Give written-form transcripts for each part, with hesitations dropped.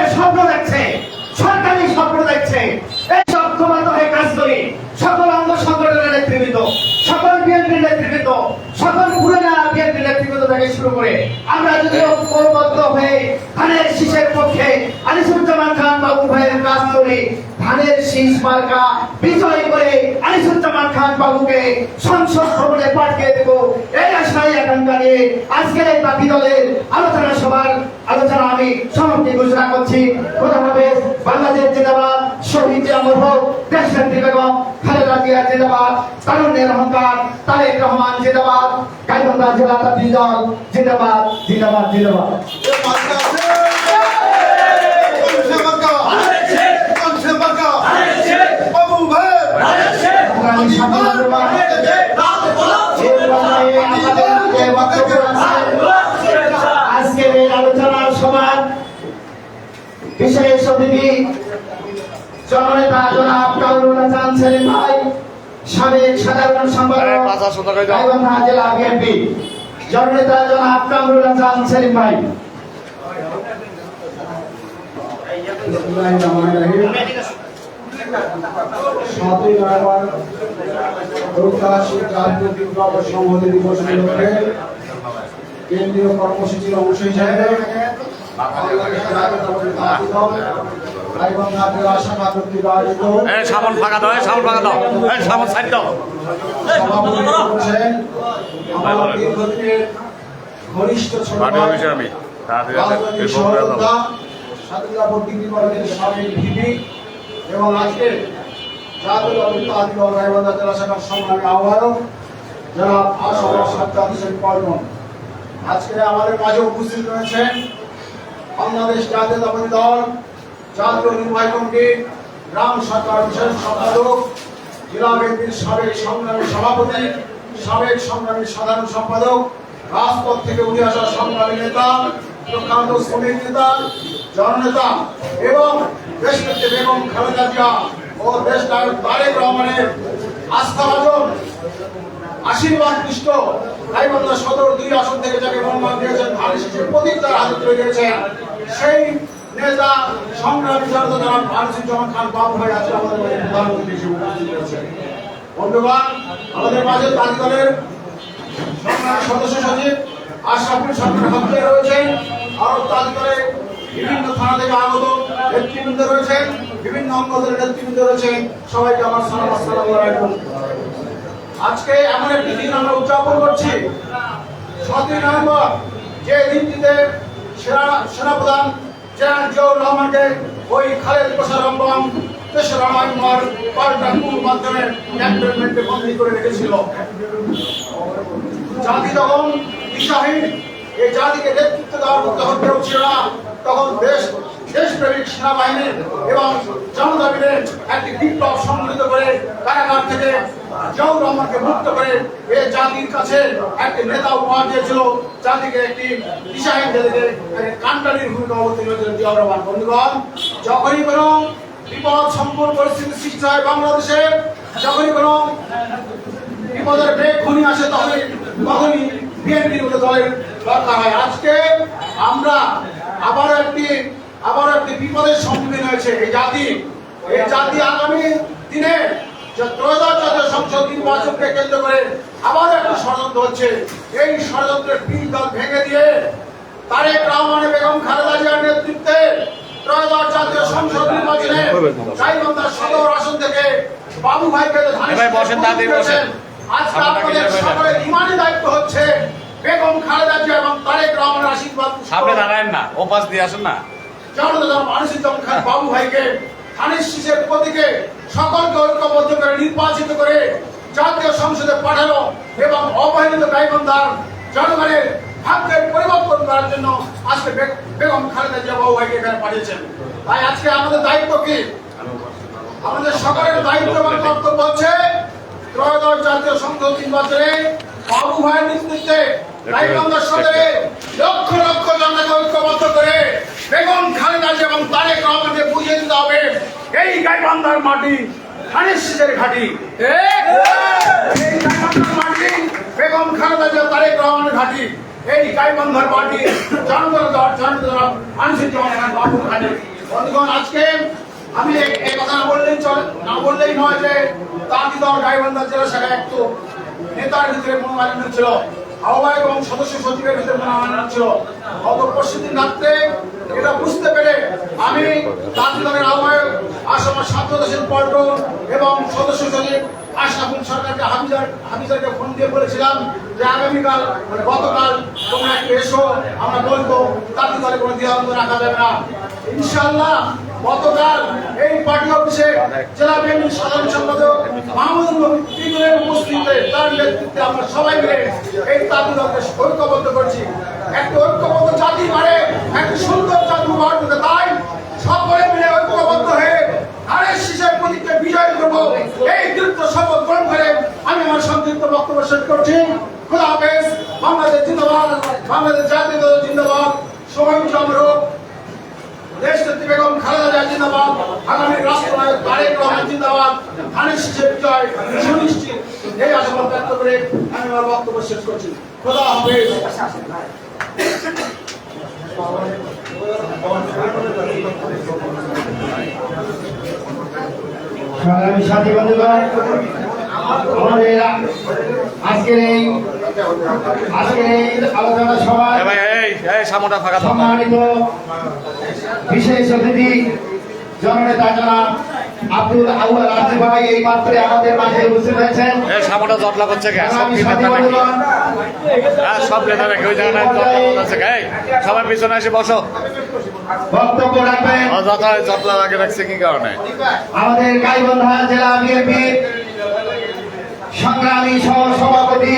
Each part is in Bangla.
যে স্বপ্ন দেখছে, সরকারি স্বপ্ন দেখছে, এই ঐক্যবদ্ধ হয়ে কাজ করি। সকল অঙ্গ সংগঠনের নেতৃবৃন্দ, সকল বিএনপির নেতৃবৃন্দ, সকল পুরোনা বিএনপির নেতৃবৃন্দ থেকে শুরু করে আমরা যদি ঐক্যবদ্ধ হয়ে ধানের শীষের পক্ষে আনিসুজ্জামান খান বাবু ভাইয়ের কাজ করি, ধানের শীষ মার্কা বিজয় করে আনিসুজ্জামান খান বাবুকে সংসদ ভবনে পাঠিয়ে দেব, এই আশায় আকাঙ্ক্ষা নিয়ে আজকের এই বাকি দলের আলোচনা সভার আলোচনা আমি সমাপ্তি ঘোষণা করছি। কথা হবে বাংলাদেশ জিন্দাবাদ, শহীদ অমর হোক, দেশনেত্রী বেগম খালেদা জিয়া জিন্দাবাদ, তারুণ্যের অহংকার তারেক রহমান জিন্দাবাদ, গাইবান্ধা জেলা তাবলীগ দল জিন্দাবাদ জিন্দাবাদ জিন্দাবাদ। আজকের এই আলোচনা সভার বিশেষ অতিথি জননেতা জনাব কামরুল হাসান সেলিম ভাই, সাবেক সাধারণ সম্পাদক গাইবান্ধা জেলা বিএনপি। জননেতা জনাব কামরুল হাসান সেলিম ভাই। কেন্দ্রীয় কর্মসূচির অংশ হিসেবে ঘনিষ্ঠ এবং আজকে জাতীয় গাইবান্ধা জেলা শাখার সংগ্রামী আহ্বায়ক জনাব আশরাফ সাজ্জাদ হোসেন পল্টন আজকে আমাদের মাঝে উপস্থিত রয়েছেন। বাংলাদেশ জাতীয়তাবাদী দল জাতীয় নির্বাহী কমিটি গ্রাম শাখার বিশেষ সম্পাদক, জেলা বিএনপির সাবেক সংগ্রামী সভাপতি, সাবেক সংগ্রামী সাধারণ সম্পাদক, রাজপথ থেকে উঠে আসা সংগ্রামী নেতা, প্রখ্যাত শ্রমিক নেতা, জননেতা এবং দেশনেত্রী বেগম খালেদা জিয়া ও দেশ নায়ক তারেক রহমানের আস্থাভাজন আশীর্বাদ পৃষ্ঠ গাইবান্ধা সদর 2 আসন থেকে যাকে মনোনয়ন দিয়েছেন, ধানের শীষের প্রতীক তার হাতে তুলে দিয়েছেন, সেই নেতা সংগ্রামী জনতা জনাব আনিসুজ্জামান খান বাবু ভাই আজকে আমাদের মাঝে প্রধানমন্ত্রী হিসেবে উপস্থিত হয়েছেন। বন্ধুগণ, আমাদের মাঝে তাজ দলের সংগ্রামী সদস্য সচিব আশরাফুল সরকার হাতে রয়েছেন, আরো তাজ দলের বিভিন্ন থানা থেকে আগত নেতৃবৃন্দ রয়েছেন, বিভিন্ন অঙ্গদের নেতৃবৃন্দ রয়েছেন। সবাইকে আমার সালাম, আসসালামু আলাইকুম। আজকে এমন একটি দিন আমরা উদযাপন করছি, 7ই নভেম্বর, যে দিনটিতে সেনাপ্রধান জেনারেল জিয়াউর রহমানকে ওই খালেদ মোশাররফ বম 3রা নভেম্বর পাল্টা কুর মাধ্যমে ক্যান্টনমেন্টে বন্দী করে রেখেছিল। জাতি তখন দিশাহীন, এই জাতিকে নেতৃত্ব দেওয়ার মতো হতেও ছিল না। তখন দেশপ্রেমিক সেনাবাহিনীর এবং জনতা মিলে একটি বিপ্লব সংগঠিত করে কারাগার থেকে জিয়াউর রহমানকে মুক্ত করে এই জাতির কাছে একটি নেতা উপহার দিয়েছিল, জাতিকে একটি দিশাহীন জাতিকে কান্ডারির ভূমিকা অবতীর্ণ হয়েছিলেন জিয়াউর রহমান। বন্ধুগণ, যখনই কোনো বিপদ সম্পূর্ণ পরিস্থিতি সৃষ্টি হয় বাংলাদেশে, যখনই কোনো বিপদের বেগ ঘনি আসে, তখনই বিএনপির মতো দলের দরকার হয়। আজকে আমরা আবারও একটি বিপদের সম্মুখীন হয়েছে এই জাতি আগামী দিনে ত্রয়োদশ জাতীয় সংসদ নির্বাচনকে কেন্দ্র করে আবারও একটি ষড়যন্ত্র হচ্ছে। এই ষড়যন্ত্রের পিণ্ডল ভেঙে দিয়ে তারেক রহমান বেগম খালেদা জিয়ার নেতৃত্বে ত্রয়োদশ জাতীয় সংসদ নির্বাচনে গাইবান্ধা সদর আসন থেকে বাবু ভাইকে আজকে আপনাদের সকলের ইমানি দায়িত্ব হচ্ছে বেগম খালেদা জিয়া এবং তারেক রহমানের আশীর্বাদ সামনে দাঁড়ায়েন না, ও পাশ দিয়ে আসেন না। আনিসুজ্জামান খান বাবু ভাইকে ধানের শীষের প্রতীকে সকলকে ঐক্যবদ্ধ করে নির্বাচিত করে জাতীয় সংসদে পাঠানো এবং অবহেলিত গাইবান্ধার জনগণের ভাগ্যের পরিবর্তন করার জন্য আজকে বেগম খালেদা জিয়া বাবু ভাইকে এখানে পাঠিয়েছেন। তাই আজকে আমাদের দায়িত্ব কি? আমাদের সকলের দায়িত্ব এবং কর্তব্য হচ্ছে ত্রয়োদশ জাতীয় সংসদ নির্বাচনে বাবু ভাইয়ের নেতৃত্বে গাইবান্ধা সদরে লক্ষ লক্ষ জনতাকে ঐক্যবদ্ধ করে বেগম খালেদা জিয়া এবং তারেক রহমানকে বুঝিয়ে দিতে হবে এই গাইবান্ধার মাটি ধানের শীষের ঘাঁটি, এই গাইবান্ধার মাটি বেগম খালেদা জিয়া তারেক রহমানের ঘাঁটি। এই গাইবান্ধার পার্টি বন্ধুগণ, আজকে আমি এই কথা না বললেই নয় যে তাঁতিদল গাইবান্ধা জেলা শাখা একটু নেতার ভিতরে মনোমালিন্য ছিল, আহ্বায়ক এবং সদস্য সচিবের ভিতরে মনোমালিন্য ছিল। গত পরশুদিন রাত্রে এটা বুঝতে পেরে আমি তাঁতিদলের আহ্বায়ক আসামের ছাত্র দেশের পল্টন এবং সদস্য সচিব আশরাফুল সরকারকে হাফিজারকে ফোন দিয়ে বলেছিলাম যে আগামীকাল মানে গতকাল তোমরা একটু এসো, আমরা বলবো তাঁতিদলে কোনো দ্বিধাদ্বন্দ্ব রাখা যাবে না। ইনশাআল্লাহ গতকাল এই পার্টি অফিসে জেলা বিএনপির সাধারণ সম্পাদক মাহমুদুল নবীর উপস্থিতিতে তার নেতৃত্বে আমরা সবাই মিলে এই তাঁতিদলকে ঐক্যবদ্ধ করছি। একটা ঐক্যবদ্ধ জাতি মানে একটা সুন্দর জাতি উপহার দিতে, তাই সকলে মিলে ঐক্যবদ্ধ হয়ে ধানের শীষের প্রতীককে বিজয় করব, এই দৃঢ় শপথ গ্রহণ করে আমি আমার সংক্ষিপ্ত বক্তব্য শেষ করছি। খোদা হাফেজ। বাংলাদেশ জিন্দাবাদ, বাংলাদেশ জাতীয় দল জিন্দাবাদ, সহিংস আমরক দেশ নেত্রী বেগম খালেদা জিয়া জিন্দাবাদ, আগামী রাষ্ট্রনায়ক তারেক রহমান জিন্দাবাদ, ধানের শীষের বিজয় সুনিশ্চিত, এই আশাবাদ ব্যক্ত করে আমি আমার বক্তব্য শেষ করছি। খোদা হাফেজ। সংগ্রামী সাথী বন্ধুগণ, আমাদের আজকের এই আলোচনা সভায় সামোটা ফাঁকা দাও। সম্মানিত বিশেষ অতিথি জননেতা জনাব আব্দুল আউয়াল আরজি ভাই এই মাত্র আমাদের মাঝে উপস্থিত হয়েছেন। সামোটা জটলা করছে কে? সব সংগ্রামী নেতা সাথী নাকি? বন্ধুগণ, সব নেতা নাকি? ওই জায়গায় জটলা করছে কে? সবাই পিছনে এসে বসো। বক্তব্য রাখবেন জটলা আগে রাখছে কি কারণে? আমাদের গাইবান্ধা জেলা বিএনপির সংগ্রামী সভাপতি,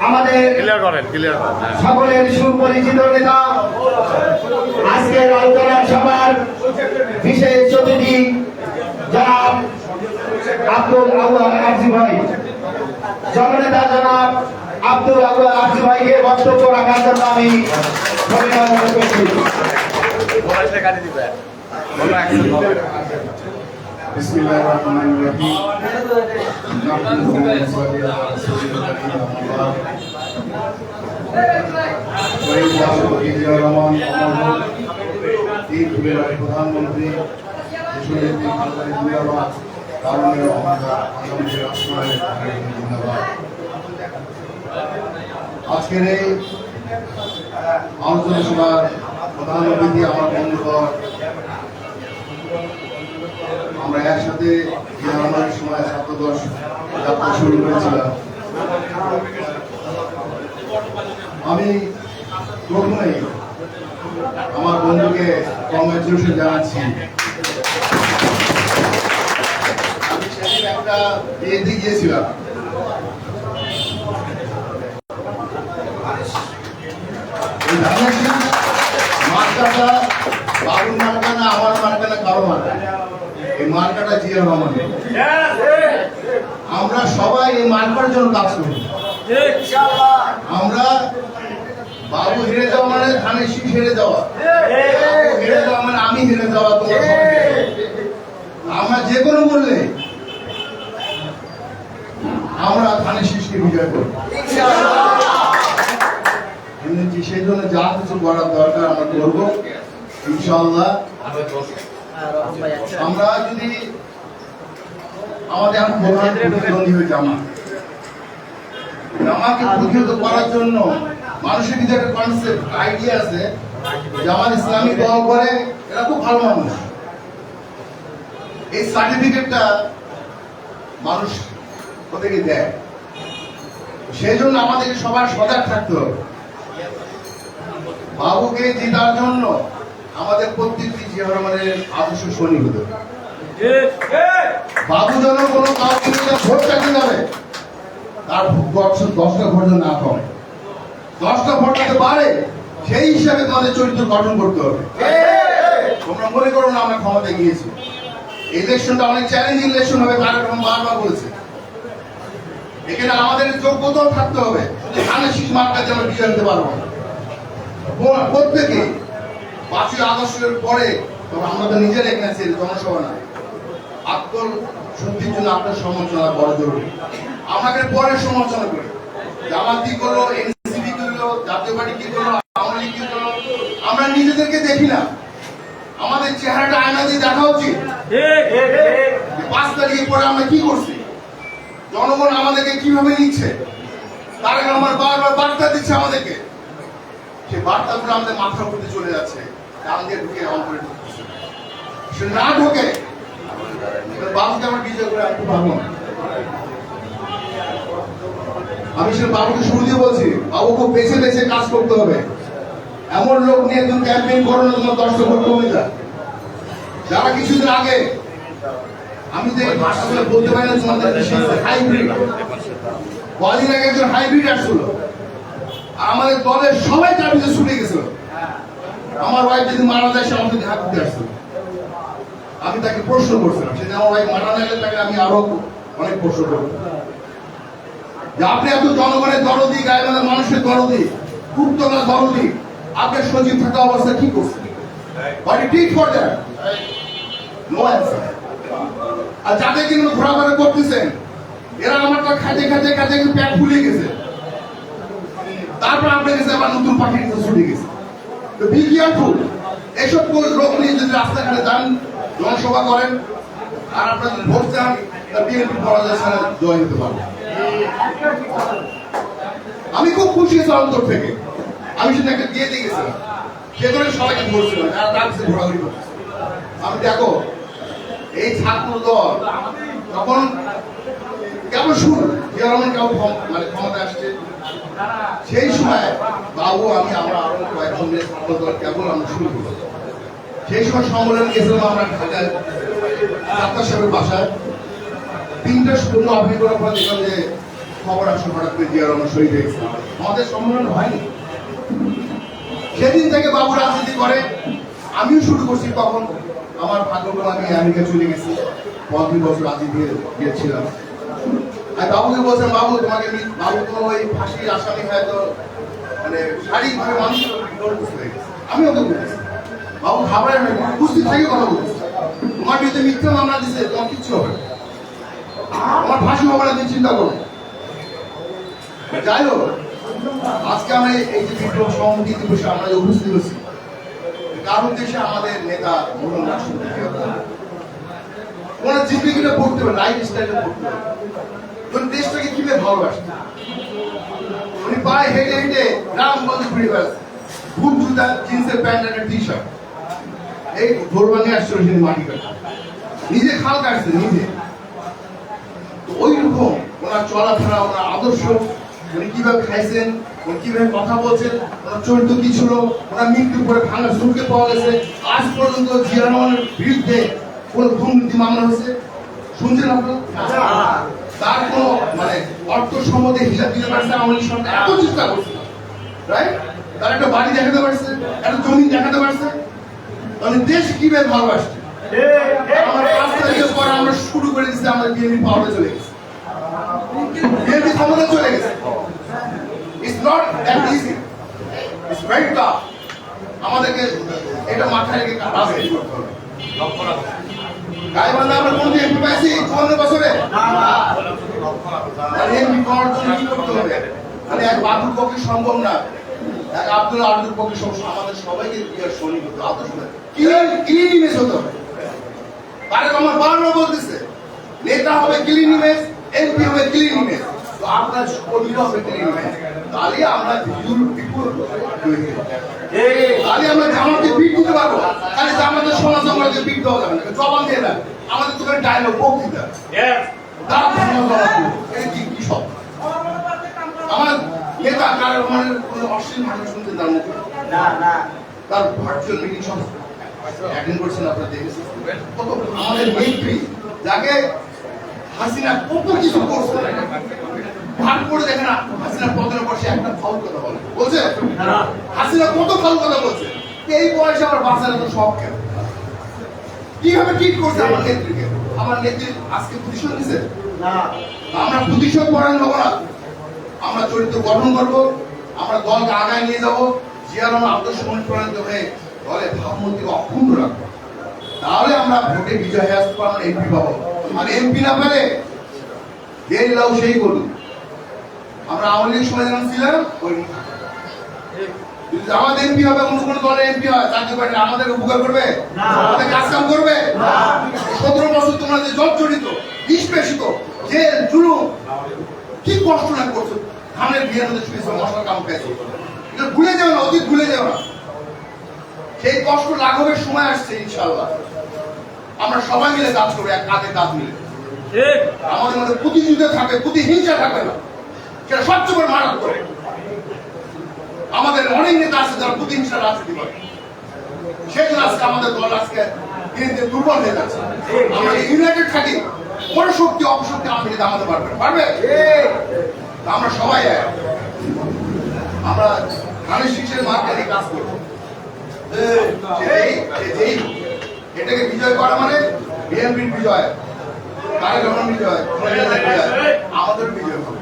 আমাদের ক্লিয়ার করেন। সকলের সুপরিচিত নেতা, আজকের আলোচনা সভার বিশেষ অতিথি জনাব আব্দুল আউয়াল আরজি ভাই, জননেতা জনাব আব্দুল আউয়াল আরজি ভাইকে বক্তব্য রাখার জন্য আমি অভিনন্দন করছি। বিসমিল্লাহির রহমানির রহিম। নাহমাদুহু ওয়া নুসাল্লি আলা রাসূলিল কারীম আম্মা বা'দ। শহীদ রাষ্ট্রপতি জিয়াউর রহমান অমর এই যুগের প্রধানমন্ত্রী দেশনেত্রী খালেদা জিন্দাবাদ, তারুণ্যের অহংকার আগামী রাষ্ট্রনায়ক তারেক রহমান জিন্দাবাদ। আজকের এই আলোচনা সভার প্রধান অতিথি আমার বন্ধুগণ, আমরা একসাথে আমাদের সময় ছাত্রদল যাত্রা শুরু করেছিলাম। আমি প্রথমেই আমার বন্ধুকে কংগ্রেচুলেশন জানাচ্ছি। আমি সেদিন একটা বিয়েতে গিয়েছিলাম, মার্কাটা বাবুর মার্কা না, আমার মার্কা না, কারো মার্কা, এই মার্কাটা জিয়াউর রহমানের। আমরা সবাই এই মার্কার জন্য কাজ করি। আমরা বাবু হেরে যাওয়া মানে ধানের শীষ হেরে যাওয়া, বাবু হেরে যাওয়া মানে আমি হেরে যাওয়া, তোমরা সবাই হেরে যাওয়া। আমরা যে কোনো মূল্যে আমরা ধানের শীষকে বিজয় করব। সেই জন্য যা কিছু করার দরকার আমরা করব ইনশাআল্লাহ। আমরা যদি আমাদের এখন প্রধান প্রতিদ্বন্দ্বী হয়ে জামাকে প্রতিহত করার জন্য মানুষের কিন্তু একটা কনসেপ্ট আইডিয়া আছে, জামাত ইসলামিক দল করে এরা খুব ভালো মানুষ, এই সার্টিফিকেটটা মানুষ ওদেরকে দেয়। সেই জন্য আমাদেরকে সবার সজাগ থাকতে হবে। বাবুকে জেতার জন্য আমাদের প্রত্যেকটি জিয়াউর রহমানের আদর্শ সৈনিক হতে হবে। বাবু যেন কোনো কাউকে ভোট চাইতে যাবে তার 10টা ভোট না কমে, 10টা ভোট যাতে বাড়ে সেই হিসাবে তোমাদের চরিত্র গঠন করতে হবে। তোমরা মনে করো না আমরা ক্ষমতায় গিয়েছি, ইলেকশনটা অনেক চ্যালেঞ্জিং ইলেকশন হবে, তারেক রহমান বারবার বলেছে। এখানে আমাদের যোগ্যতাও থাকতে হবে, ধানের শীষ মার্কাতে আমরা বিজয় হতে পারবো না। প্রত্যেকে 5ই আগস্টের পরে আমরা তো নিজের এখানে জনসভা না, আত্মশুদ্ধির জন্য আপনার সমালোচনা বড় জরুরি। আমাকে পরে সমালোচনা করি, জামাত কি করলো, এনসিপি কি করলো, জাতীয় পার্টি কি করলো, আওয়ামী লীগ কি করলো, আমরা নিজেদেরকে দেখি না। আমাদের চেহারাটা আয়না দিয়ে দেখা উচিত। 5 তারিখের পরে আমরা কি করছি, জনগণ আমাদেরকে কিভাবে নিচ্ছে, তার আগে আমার বারবার বার্তা দিচ্ছে আমাদেরকে। সেই বার্তাগুলো আমাদের মাথার উপরে চলে যাচ্ছে, ডান দিয়ে ঢুকে অন্তরে ঢুকছে। সে না ঢোকে বাবুকে আমরা বিজয় করে আনতে পারবো না। আমি সে বাবুকে শুরু দিয়ে বলছি, বাবু খুব বেছে বেছে কাজ করতে হবে। এমন লোক নিয়ে তুমি ক্যাম্পেইন করো না তোমার 10টা ভোট কমে যায়। যারা কিছুদিন আগে, আমি যে ভাষাগুলো বলতে পারি না তোমাদের, হাইব্রিড কদিন আগে একজন হাইব্রিড আসছিল, আর আমাদের দলের সবাই তার ভিতরে ছুটে গেছিল। আমার ওয়াইফ যদি মারা যায় সে আমাদের হাত দিতে আসছিল। আমি তাকে প্রশ্ন করছিলাম, সেটা আমার ওয়াইফ মারা গেলে তাকে আমি আরো অনেক প্রশ্ন করতাম যে আপনি এত জনগণের দরদি, গায়েবান্ধার মানুষের দরদি, উত্তলা দরদি, আপনার সচিব থাকা অবস্থা কি করছেন? What you did for them? No answer. আর যাদের কিন্তু ঘোরাফেরা করতেছেন, এরা আমারটা খাইতে খাইতে খাইতে পেট ফুলে গেছে। তারপর আপনার কাছে আবার নতুন পার্টির কাছে ছুটে গেছে। তো বি কেয়ারফুল। এসব লোক নিয়ে যদি রাস্তাঘাটে যান, জনসভা করেন, আর আপনার যদি ভোট চান, বিএনপি পরাজয় ছাড়া জয় হতে পারবে। আমি খুব খুশি হয়েছি অন্তর থেকে। আমি সেটা একটা দিয়ে দিয়ে গেছিলাম, সেখানে সবাইকে ধরছিলাম, যারা তার কাছে ঘোরাঘুরি করতেছে। আমি দেখো, এই ছাত্র দল তখন কেবল শুরু, কেবল মানে ক্ষমতা আসছে, সেই সময় বাবু, আমি, আমরা আরো কয়েকজন ছাত্র দল কেবল আমরা শুরু করি। সেই সময় সম্মেলন গেছিলাম আমরা ঢাকায় ডাক্তার সাহেবের বাসায়। 3টা শূন্য অপেক্ষা করার পর দেখলাম যে খবর আসলে হঠাৎ করে জিয়া রহমান শহীদ হয়েছে। আমাদের সম্মেলন হয়নি। সেদিন থেকে বাবু রাজনীতি করে, আমিও শুরু করছি। তখন আমার ভাগ্যক্রমে আমি আমেরিকা চলে গেছি, 35 বছর রাজনীতি গিয়েছিলাম। আমি বাবুকে বলছিলাম, বাবু তোমাকে, বাবু তো ওই ফাঁসির আসামি হয়তো মানে শারীরিকভাবে মানুষ হয়ে গেছে। আমি ওকে বলেছি, বাবু খাবারের উপস্থিত থেকে কথা বলছি, তোমার বিরুদ্ধে মিথ্যা মামলা দিচ্ছে, তোমার কিচ্ছু হবে না, আমার ফাঁসি হবে না, তুমি চিন্তা করো। যাই হোক, আজকে আমরা এই যে বিপ্লব সংহতি দিবসে আমরা যে উপস্থিত হয়েছি, কারণ দেশে আমাদের নেতা মোহাম্মদ রাষ্ট্রপতি ওনার জীবিকাটা পড়তে হবে, লাইফ স্টাইলটা পড়তে হবে, উনি দেশটাকে কিভাবে ভালোবাসেন। উনি পায়ে হেঁটে হেঁটে গ্রামগঞ্জে ঘুরে বেড়াচ্ছেন, বুট জুতা, জিন্সের প্যান্ট আর টি শার্ট, এই ধরবানি আসছিল তিনি মাটি কাটা, নিজে খাল কাটছেন নিজে। ওই রকম ওনার চলাফেরা, ওনার আদর্শ, উনি কিভাবে খাইছেন, উনি কিভাবে কথা বলছেন, ওনার চরিত্র কি ছিল, ওনার মৃত্যুর পরে ভাঙা সুরকে পাওয়া গেছে। আজ পর্যন্ত জিয়া রহমানের বিরুদ্ধে কোন দুর্নীতি মামলা হয়েছে শুনছেন আপনারা? তার কোন মানে অর্থ সম্বন্ধে হিসাব দিতে পারছে আওয়ামী লীগ সরকার? এত চেষ্টা করছে, রাইট? তার একটা বাড়ি দেখাতে পারছে, একটা জমি দেখাতে পারছে, মানে দেশ কিভাবে ভালোবাসছে। আমার 5 তারিখের পরে আমরা শুরু করে দিচ্ছি, আমাদের বিএনপি পাওয়ারে চলে গেছে, বিএনপি ক্ষমতা চলে গেছে। It's not that easy. It's very tough. আমাদেরকে এটা মাথায় রেখে রাজনীতি করতে হবে। গাইবান্ধা আমরা কোন এমপি পাইছি 54 বছরে? এমপি পাওয়ার জন্য কি করতে হবে? মানে এক বাবুর পক্ষে সম্ভব না, এক আব্দুল আব্দুল পক্ষে সম্ভব। আমাদের সবাইকে সৈনিক হতে হবে, আদর্শ ক্লিন ইমেজ হতে হবে। তারেক আমার বারবার বলতেছে, নেতা হবে ক্লিন ইমেজ, এমপি হবে ক্লিন ইমেজ, তো আপনার কর্মীরা হবে ক্লিন ইমেজ। তাহলে আমরা বিপুল তাহলে আমরা জামাতকে বিট দিতে পারবো। তাহলে জামাতের সমাজ আমাকে বিট দেওয়া যাবে না, জবান দিয়ে না, আমাদের তো ডায়লগ বক্তৃতা তার কি সব। আমার নেতা কার মানে কোনো অশ্লীল ভাষা শুনতে তার মুখে তার ভার্চুয়াল মিটিং সব অ্যাটেন্ড করছেন, আপনারা দেখেছেন। কত আমাদের নেত্রী, যাকে হাসিনা কত কিছু করছে, ভাগ করে দেখেন হাসিনা পতনের পর সে একটা ফাউল কথা বলছে, হাসিনা কত ফাউল কথা বলছে। এই বয়সে আমার বাচ্চারা তো সব কেন কিভাবে ট্রিট করছে আমার নেত্রীকে। আমার নেত্রী আজকে প্রতিশোধ নিছে না, আমরা প্রতিশোধ পরায়ণ হবো না, আমরা চরিত্র গঠন করবো, আমরা দলকে আগায় নিয়ে যাবো, জিয়া রহমান আদর্শ অনুপ্রাণিত হয়ে দলে ভাবমূর্তিকে অক্ষুণ্ণ রাখবো। তাহলে আমরা ভোটে বিজয় হয়ে আসতে পারবো, এমপি পাবো। আর এমপি না পেলে যে লাউ সেই করুন। আমরা আওয়ামী লীগ সময় যেমন ছিলাম ওই আমাদের এমপি হবে, অন্য কোনো দলের এমপি হয়, চাকরি পার্টি আমাদেরকে উপকার করবে, আমাদের কাজ কাম করবে? 17 বছর তোমরা যে জর্জরিত, নিষ্পেষিত, জেল জুলুম, কি কষ্ট না করছো, ধানের বিয়ের মধ্যে শুয়েছো, মশলা কাম পেয়েছো, এটা ভুলে যাও না, অতীত ভুলে যাও না। সেই কষ্ট লাঘবের সময় আসছে ইনশাআল্লাহ। আমরা সবাই মিলে কাজ করবো, এক কাঁধে কাঁধ মিলে। আমাদের মধ্যে প্রতিযোগিতা থাকবে, প্রতিহিংসা থাকবে না, সেটা সবচেয়ে বড় মারাত্মক করে। আমাদের অনেক নেতা আছে যারা প্রতিহিংসা রাজনীতি করে, সেজন্য আজকে আমাদের দল আজকে দিনে দিনে দুর্বল হয়ে যাচ্ছে। আমরা ইউনাইটেড থাকি, কোন শক্তি অপশক্তি আমাদের দামাতে পারবে না, পারবে? আমরা সবাই এক। আমরা ধানের শীষের মার্কে নিয়ে কাজ করবো। এটাকে বিজয় করা মানে বিএনপির বিজয়, তারেক রহমান বিজয়, আমাদের বিজয় হবে।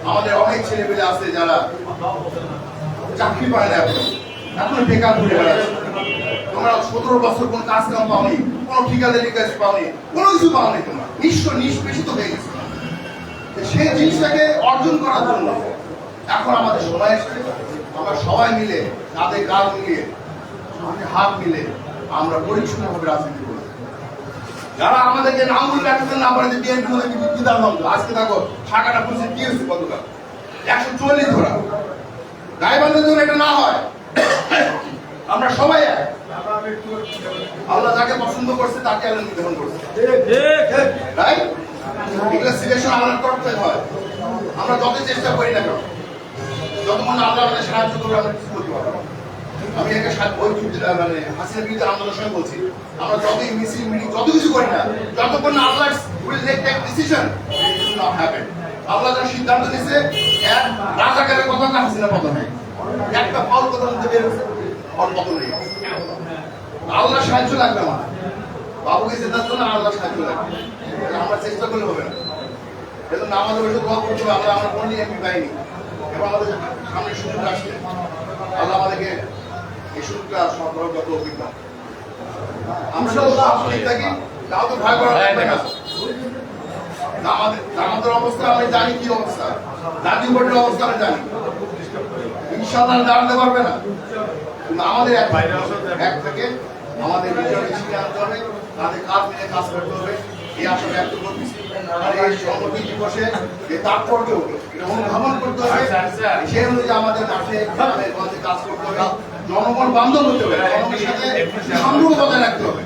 আমাদের অনেক ছেলে পেলে আছে যারা চাকরি পায় না, এখন বেকার ঘুরে বেড়াচ্ছে। তোমরা 17 বছর কোন কাজ কাম পাওনি, কোন ঠিকাদারি কাজ পাওনি, কোনো কিছু পাওনি, তোমরা নিষ্পেষিত হয়ে গেছে। সেই জিনিসটাকে অর্জন করার জন্য এখন আমাদের সময় এসেছে, আমরা সবাই মিলে কাঁধে কাঁধ মিলিয়ে হাত মিলে আমরা পরিচ্ছন্নভাবে রাজনীতি করি। যারা আমাদেরকে নাম উল্লেখ করতে না পারে যে বিএনপি মধ্যে বিদার নাম, আজকে দেখো শাখাটা পুলিশে কি হচ্ছে, কতটা 140 ধরা। গাইবান্ধার জন্য এটা না হয়, আমরা সবাই এক। আল্লাহ যাকে পছন্দ করছে তাকে আল্লাহ নির্ধারণ করছে, রাইট? এগুলো সিলেকশন আল্লাহ করতে হয়। আমরা যত চেষ্টা করি না কেন, যতক্ষণ আল্লাহ আমাদের সাহায্য করবে আমরা কিছু করতে পারবো না। আমি একে মানে হাসিনার বিরুদ্ধে আন্দোলনের সময় বলছি, আমরা যতই মিছিল মিটিং যত কিছু করি না, যতক্ষণ না আল্লাহ will take decision, it will not happen. আল্লাহ যারা সিদ্ধান্ত নিছে, এক রাজাকারের কথা না হাসিনা পতন নেই, একটা ফাউল কথা মধ্যে বের হচ্ছে ওর পতন নেই। আল্লাহ সাহায্য লাগবে আমার, বাবুকে জেতার জন্য আল্লাহ সাহায্য লাগবে, আমরা চেষ্টা করলে হবে না। এজন্য আমাদের ওই দোয়া করতে হবে, আমরা কোনদিন এমপি পাইনি, এবং আমাদের সামনে সুযোগ আসছে, আল্লাহ আমাদেরকে এই সুযোগটা সরবরাহগত অভিজ্ঞতা। আমরা তো সাংবাদিক থাকি, তাও তো ভয় করা লাগবে না। আমাদের অবস্থা আমি জানি, কি অবস্থা, জাতীয় বোর্ডের অবস্থা আমি জানি, ইনশাআল্লাহ দাঁড়াতে পারবে না। কিন্তু আমাদের এক থেকে আমাদের নিজেকে ছিনিয়ে আনতে হবে, তাদের কাজ মিলে কাজ করতে হবে, এই আশা ব্যক্ত করতেছি। আর এই সংগঠন দিবসে যে তাৎপর্য এটা অনুধাবন করতে হবে, সেই অনুযায়ী আমাদের মাঠে গঞ্জে কাজ করতে হবে, জনগণ বান্ধব হতে হবে, জনগণের সাথে সংযোগ বজায় রাখতে হবে।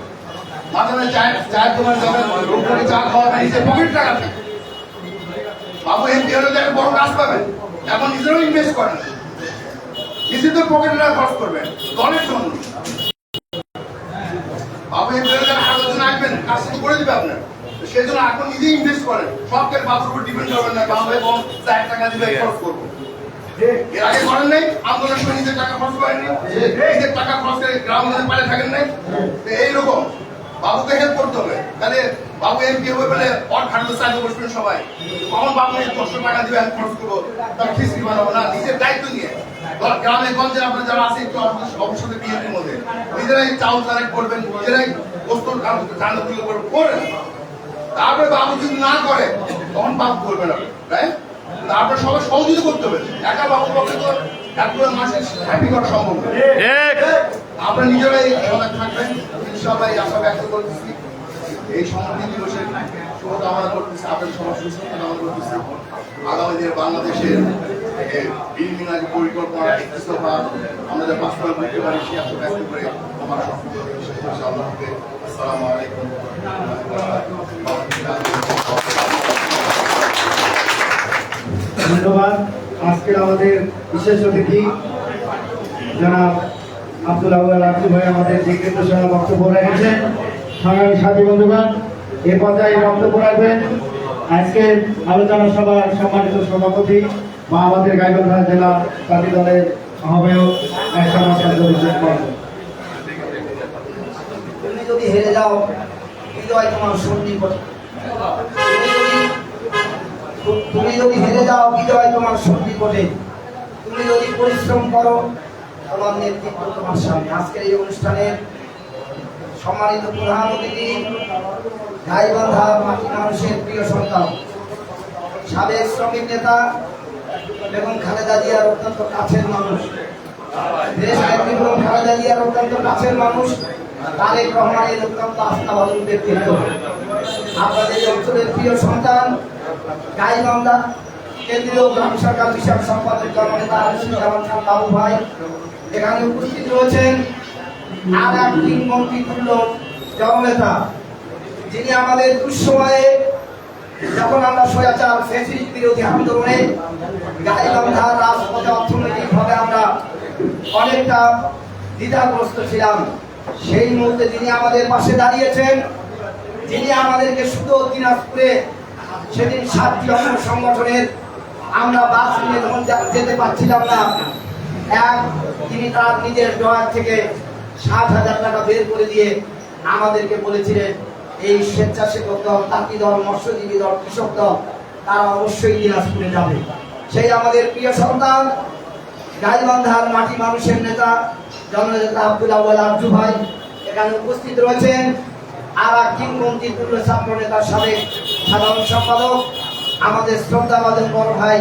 মাঝে মাঝে চায়ের দোকানে যাবেন, লোকটাকে চা খাওয়াবেন, নিজের পকেট টাকা থাকে। বাবু এমপি হলে একটা বড় কাজ পাবেন, এখন নিজেরও ইনভেস্ট করেন, নিজেদের পকেটে টাকা খরচ করবেন দলের জন্য। বাবু এমপি হলে আলোচনা আসবেন, কাজ করে দিবে আপনার, সেই জন্য এখন নিজে ইনভেস্ট করেন, সবকে বাবুর উপর ডিপেন্ড করবেন না, বাবু এবং 4 টাকা দিবে খরচ করবো। এর আগে করেন নাই, আন্দোলনের সময় নিজের টাকা খরচ করেননি, নিজের টাকা খরচ করে গ্রামের পারে থাকেন নাই। এইরকম বাবুকে হেল্প করতে হবে। তাহলে বাবু এমপি হবে বলে অর খাটতে চাইতে বসবেন সবাই, কখন বাবু 100 টাকা দিবে আমি খরচ করবো, তার খিস্তি বানাবো না। নিজের দায়িত্ব নিয়ে গ্রামে গঞ্জে আপনার যারা আছে একটু অবশ্যই বিএনপির মধ্যে নিজেরাই চাউল কালেক্ট করবেন, নিজেরাই বস্তুর জানগুলো করেন। তারপরে বাবু যদি না করে তখন বাবু করবে না, তাই? তারপরে সবাই সহযোগিতা করতে হবে, একা বাবুর পক্ষে তো একবার মাসে হ্যাপি করা সম্ভব না। আপনারা নিজেরাই সজাগ থাকবেন, সবাই আশা ব্যক্ত করতেছি। এই সংহতি দিবসের শুভকামনা করতেছি, আপনাদের সবার সুস্থতা কামনা করতেছি। আগামী দিনে বাংলাদেশের বিভিন্ন পরিকল্পনা ইস্তফা আমরা যা বাস্তবায়ন করতে পারি সে আশা ব্যক্ত করে আমার আসসালামু আলাইকুম। ধন্যবাদ। আজকের আমাদের বিশেষ অতিথি জনাব আব্দুল আউয়াল আব্দুল ভাই আমাদের জিজ্ঞাসা সভা বক্তব্য রেখেছেন। সংগ্রামী সাথী বন্ধুগণ, এ পর্যায়ে বক্তব্য রাখবেন আজকের আলোচনা সভার সম্মানিত সভাপতি বা আমাদের গাইবান্ধা জেলা পার্টি দলের আহ্বায়ক। তুমি যদি হেরে যাও বিজয় তোমার সন্নিকটে, তুমি যদি হেরে যাও বিজয় তোমার সন্নিকটে, তুমি যদি পরিশ্রম করো তোমার নেতৃত্ব তোমার সামনে। আজকের এই অনুষ্ঠানের সম্মানিত প্রধান অতিথি গাইবান্ধা মাটি মানুষের প্রিয় সন্তান, সাবেক শ্রমিক নেতা বেগম খালেদা জিয়ার অত্যন্ত কাছের মানুষ, দেশ নেত্রী বেগম খালেদা জিয়ার অত্যন্ত কাছের মানুষ, তারেক রহমানের অত্যন্ত আস্থাভাজন ব্যক্তিত্ব। আপনাদের এই অঞ্চলের প্রিয় সন্তান গাইবান্ধা কেন্দ্রীয় গ্রাম সরকার বিষয়ক সম্পাদক জননেতা আনিসুজ্জামান খান বাবু ভাই এখানে উপস্থিত রয়েছেন। আর এক কিংবদন্তি তুল্য জননেতা, যিনি আমাদের দুঃসময়ে যখন আমরা স্বৈরাচার ফ্যাসিস্ট বিরোধী আন্দোলনে গাইবান্ধার রাজপথে অর্থনৈতিকভাবে আমরা অনেকটা দ্বিধাগ্রস্ত ছিলাম, সেই মুহূর্তে যিনি আমাদের পাশে দাঁড়িয়েছেন, যিনি আমাদেরকে শুধু দিনাজপুরে সেদিন 7টি অঙ্গ সংগঠনের আমরা বাস নিয়ে যখন যেতে পারছিলাম না, তিনি তার নিজের ড্রয়ার থেকে 7,000 টাকা বের করে দিয়ে আমাদেরকে বলেছিলেন এই স্বেচ্ছাসেবক দল, তাঁতি দল, মৎস্যজীবী দল, কৃষক দল তারা অবশ্যই দিনাজপুরে যাবে। সেই আমাদের প্রিয় সন্তান গাইবান্ধার মাটি মানুষের নেতা জননেতা আব্দুল আউয়াল আরজু ভাই এখানে উপস্থিত রয়েছেন। আর এক কিংবদন্তি তুল্য ছাত্র নেতা সাবেক সাধারণ সম্পাদক আমাদের শ্রদ্ধাভাজন বড় ভাই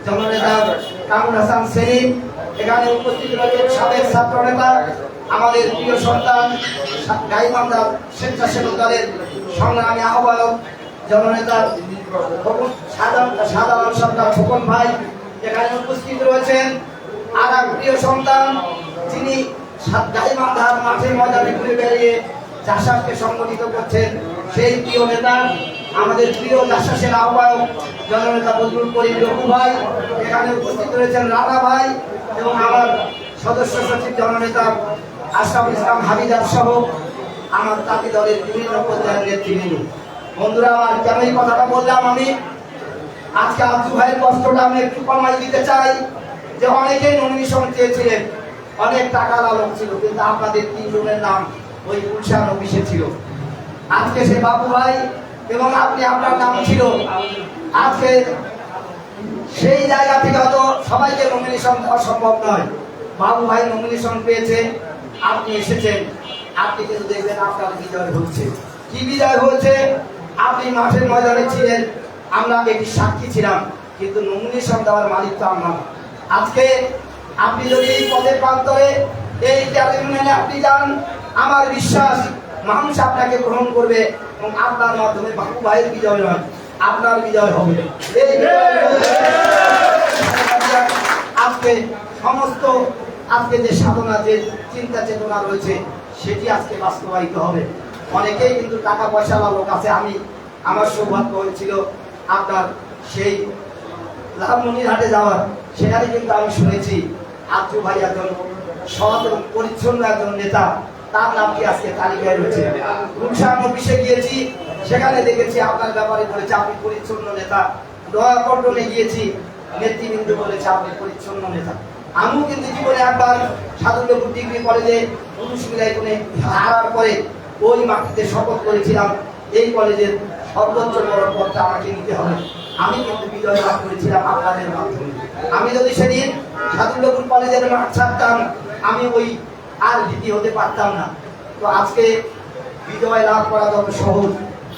জননেতা কামরুল হাসান সেলিম এখানে উপস্থিত রয়েছেন। সাবেক ছাত্র নেতা আমাদের প্রিয় সন্তান গাইবান্ধা স্বেচ্ছাসেবক দলের সংগ্রামী আহ্বায়ক জননেতা সাধারণ সরকার খোকন ভাই এখানে উপস্থিত রয়েছেন। আর এক প্রিয় সন্তান যিনি গাইবান্ধার মাঠে ময়দানে ঘুরে বেরিয়ে জাসাসকে সংগঠিত করছেন, সেই প্রিয় নেতা আমাদের প্রিয় জাসাসের আহ্বায়ক জননেতা বজলুল করিম রঘু ভাই এখানে উপস্থিত রয়েছেন। রানা ভাই এবং আমার সদস্য সচিব জননেতা আশরাফুল ইসলাম হাবিদার সহ আমার তাঁতি দলের বিভিন্ন পর্যায়ের নেতৃবৃন্দ। বন্ধুরা, আমার কেন এই কথাটা বললাম, আমি আজকে আব্দু ভাইয়ের কষ্টটা আমি একটু কমাই দিতে চাই। যে অনেকেই নমিনেশন চেয়েছিলেন, অনেক টাকা লালক ছিল, কিন্তু আপনাদের 3 জনের নাম ওই গুলশান অফিসে ছিল। আজকে সে বাবু ভাই এবং আপনার নাম ছিল। আজকে সেই জায়গা থেকে হয়তো সবাইকে নমিনেশন দেওয়া সম্ভব নয়। বাবু ভাই নমিনেশন পেয়েছে, আপনি এসেছেন, আপনি কিন্তু দেখবেন আপনার বিজয় হচ্ছে। কি বিজয় হয়েছে? আপনি মাঠের ময়দানে ছিলেন, আমরা এটি সাক্ষী ছিলাম, কিন্তু নমিনেশন দেওয়ার মালিক তো আমরা। আজকে আপনি যদি এই পদের প্রান্তরে এই ইউনিয়নে আপনি যান, আমার বিশ্বাস মানুষ আপনাকে গ্রহণ করবে এবং আপনার মাধ্যমে বাবু ভাইয়ের বিজয় নয়, আপনার বিজয় হবে। এই আজকে সমস্ত যে সাধনা, যে চিন্তা চেতনা রয়েছে সেটি আজকে বাস্তবায়িত হবে। অনেকেই কিন্তু টাকা পয়সা লোক আছে। আমার সৌভাগ্য হয়েছিল আপনার সেই লালমনিরহাটে যাওয়ার, সেখানে কিন্তু আমি শুনেছি আব্দু ভাই একজন সৎ এবং পরিচ্ছন্ন একজন নেতা, তার নামটি আজকে তালিকায় রয়েছে। গুলশান অফিসে গিয়েছি, সেখানে দেখেছি আপনার ব্যাপারে বলেছে আপনি পরিচ্ছন্ন নেতা। দয়াপট্টনে গিয়েছি, নেতৃবৃন্দ বলেছে আপনি পরিচ্ছন্ন নেতা। আমিও কিন্তু জীবনে একবার সাধুল্যপুর ডিগ্রি কলেজে পুরুষ মিলাই করে হারার পরে ওই মাটিতে শপথ করেছিলাম এই কলেজের সর্বোচ্চ বড় পদটা আমাকে নিতে হবে। আমি কিন্তু বিজয় লাভ করেছিলাম আপনাদের মাধ্যমে। আমি যদি সেদিন সাধুল্যপুর কলেজের মাঠ ছাড়তাম, আমি ওই আর ভীতি হতে পারতাম না। তো আজকে বিজয় লাভ করা যত সহজ,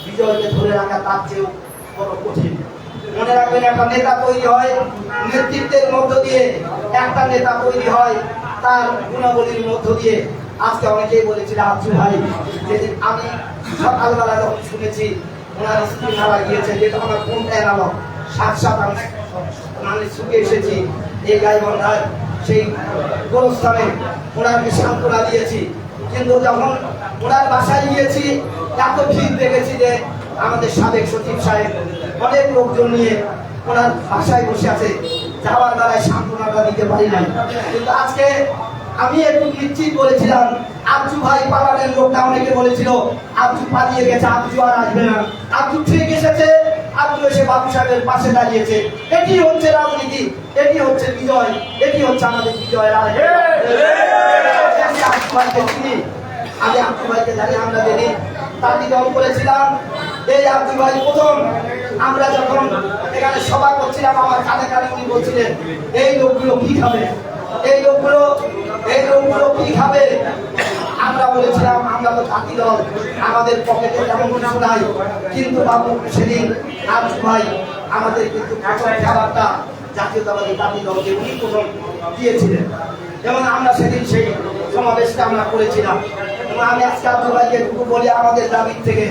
বিজয়কে ধরে রাখা তার চেয়েও বড় কঠিন। মনে রাখবেন, একটা নেতা তৈরি হয় নেতৃত্বের মধ্য দিয়ে, একটা নেতা তৈরি হয় তার গুণাবলীর মধ্য দিয়ে। আজকে অনেকেই বলেছিল আব্দু ভাই, যেদিন আমি সকালবেলা যখন শুনেছি ওনার স্ত্রী মারা গিয়েছে, যেটা আমার কোনটা এলাম 7 আমি ছুটে এসেছি এই গাইবান্ধার সেই গোরস্থানে, ওনাকে সান্ত্বনা দিয়েছি। কিন্তু যখন ওনার বাসায় গিয়েছি, এত ভিড় দেখেছি যে আমাদের সাবেক সচিব সাহেব অনেক লোকজন নিয়ে ওনার বাসায় বসে আছে। যাওয়ার বেলায় সান্ত্বনাটা দিতে পারি নাই। কিন্তু আজকে আমি একটু নিশ্চিত বলেছিলাম আব্দু ভাই পালানের লোকটা অনেকে বলেছিল আব্দু পালিয়ে গেছে, আব্দু আর আসবে না। আব্দু ঠিক এসেছে, আব্দু এসে বাবু সাহেবের পাশে দাঁড়িয়েছে। এটি হচ্ছে রাজনীতি, এটি হচ্ছে বিজয়, এটি হচ্ছে আমাদের বিজয়ের আব্দু ভাইকে চিনি। আমি আব্দু ভাইকে জানি, আমরা যেদিন তাঁতি দল করেছিলাম, এই আব্দু ভাই প্রথম আমরা যখন এখানে সভা করছিলাম, আমার কানে কানে উনি বলছিলেন এই লোকগুলো কি খাবে, এই লোকগুলো কি খাবে। আমরা বলেছিলাম আমরা তো তাঁতি দল, আমাদের পকেটে তেমন কিছু নাই। কিন্তু বাবু সেদিন আব্দু ভাই আমাদের কিন্তু খাবারটা জাতীয়তাবাদী তাঁতি দলকে উনি প্রথম দিয়েছিলেন। যেমন আমরা সেদিন সেই সমাবেশটা আমরা করেছিলাম। এবং আমি আজকে আব্দুল ভাইকে একটু বলি, আমাদের দাবির থেকে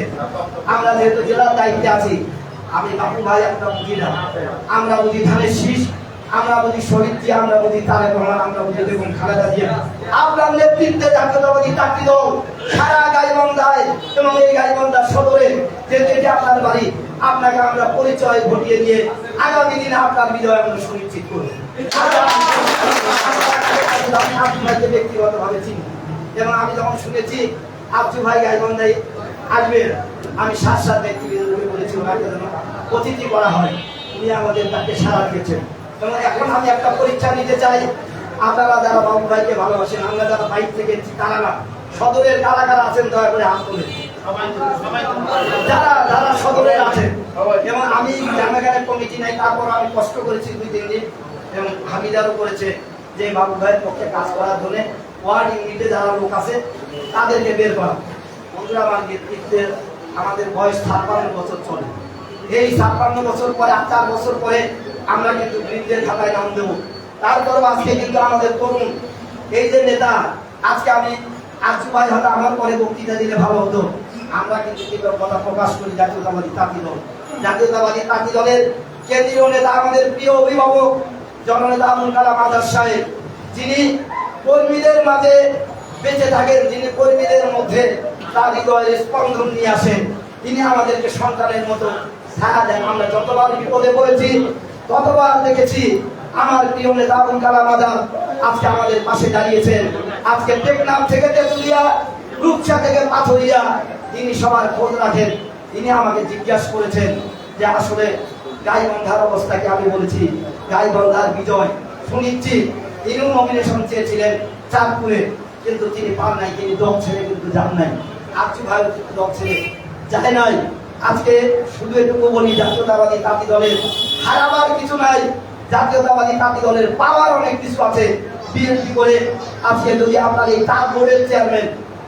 আমরা যেহেতু জেলার দায়িত্বে আছি, আমি বাপু ভাই একটা বুঝি না, আমরা বুঝি ধানের শীষ, আমরা বুঝি শহীদ জিয়া, আমরা বুঝি তারেক রহমান, আমরা বুঝি বেগম খালেদা জিয়া। আপনার নেতৃত্বে জাতীয়তাবাদী তাঁতি দল সারা গাইবান্ধায় এবং এই গাইবান্ধা সদরে যে আপনার বাড়ি, আপনাকে আমরা পরিচয় ঘটিয়ে দিয়ে আগামী দিনে আপনার বিজয় আমরা সুনিশ্চিত করব। আমি আব্দু ভাইকে ব্যক্তিগতভাবে চিনি এবং আমি যখন শুনেছি আব্দু ভাই গাইবান্ধায় আসবে, আমি সাত ব্যক্তিবৃন্দকে বলেছি ওনাকে যেন অতিথি করা হয়। উনি আমাদের তাকে সাড়া দিয়েছেন। এবং এখন আমি একটা পরীক্ষা নিতে চাই, আপনারা যারা বাবু ভাইকে ভালোবাসেন, আমরা যারা বাইক থেকে তারা না সদরের কারাগার আছেন, দয়া করে হাত তোলেন। যারা যারা সদরের আছেন, এবং আমি জানাগানের কমিটি নাই, তারপর আমি কষ্ট করেছি 2-3 দিন, এবং হামিদারও করেছে যে বাবু ভাইয়ের পক্ষে কাজ করার জন্য ওয়ার্ড ইউনিটে যারা লোক আছে তাদেরকে বের করা। বন্ধুরা, আমার নেতৃত্বে আমাদের বয়স 56 বছর চলে। এই 56 বছর পরে 4 বছর পরে আমরা কিন্তু বৃদ্ধের খাতায় নাম দেবো। তারপর আজকে কিন্তু আমাদের তরুণ এই যে নেতা, আজকে আমি আব্দু ভাই হয়তো আমার পরে বক্তৃতা দিলে ভালো হতো, আমরা কিন্তু কথা প্রকাশ করি জাতীয়তাবাদী তাঁতি দল। জাতীয়তাবাদী তাঁতি দলের কেন্দ্রীয় নেতা আমাদের প্রিয় অভিভাবক জননেতা আবুল কালাম আজাদ সাহেব, যিনি কর্মীদের মাঝে বেঁচে থাকেন, যিনি কর্মীদের মধ্যে তার হৃদয়ের স্পন্দন নিয়ে আসেন, তিনি আমাদেরকে সন্তানের মতো ছায়া দেন। আমরা যতবার বিপদে পড়েছি ততবার দেখেছি আমার প্রিয় নেতা আবুল কালাম আজাদ আজকে আমাদের পাশে দাঁড়িয়েছেন। আজকে টেকনাফ থেকে তেতুলিয়া, রূপসা থেকে পাথরিয়া তিনি সবার খোঁজ রাখেন। তিনি আমাকে জিজ্ঞাসা করেছেন যে আসলে গাইবান্ধার অবস্থাকে, আমি বলেছি গাইবান্ধার বিজয় সুনিশ্চিত। তিনিও নমিনেশন চেয়েছিলেন চাঁদপুরে, কিন্তু তিনি পান নাই, তিনি দল ছেড়ে কিন্তু যান নাই। আব্দু ভাই দল ছেড়ে যায় নাই। আজকে শুধু এটুকু বলি, জাতীয়তাবাদী তাঁতি দলের হারাবার কিছু নাই, জাতীয়তাবাদী তাঁতি দলের পাওয়ার অনেক কিছু আছে। বিএনপি করে আজকে যদি আপনার এই তাঁত বোর্ডের চেয়ারম্যান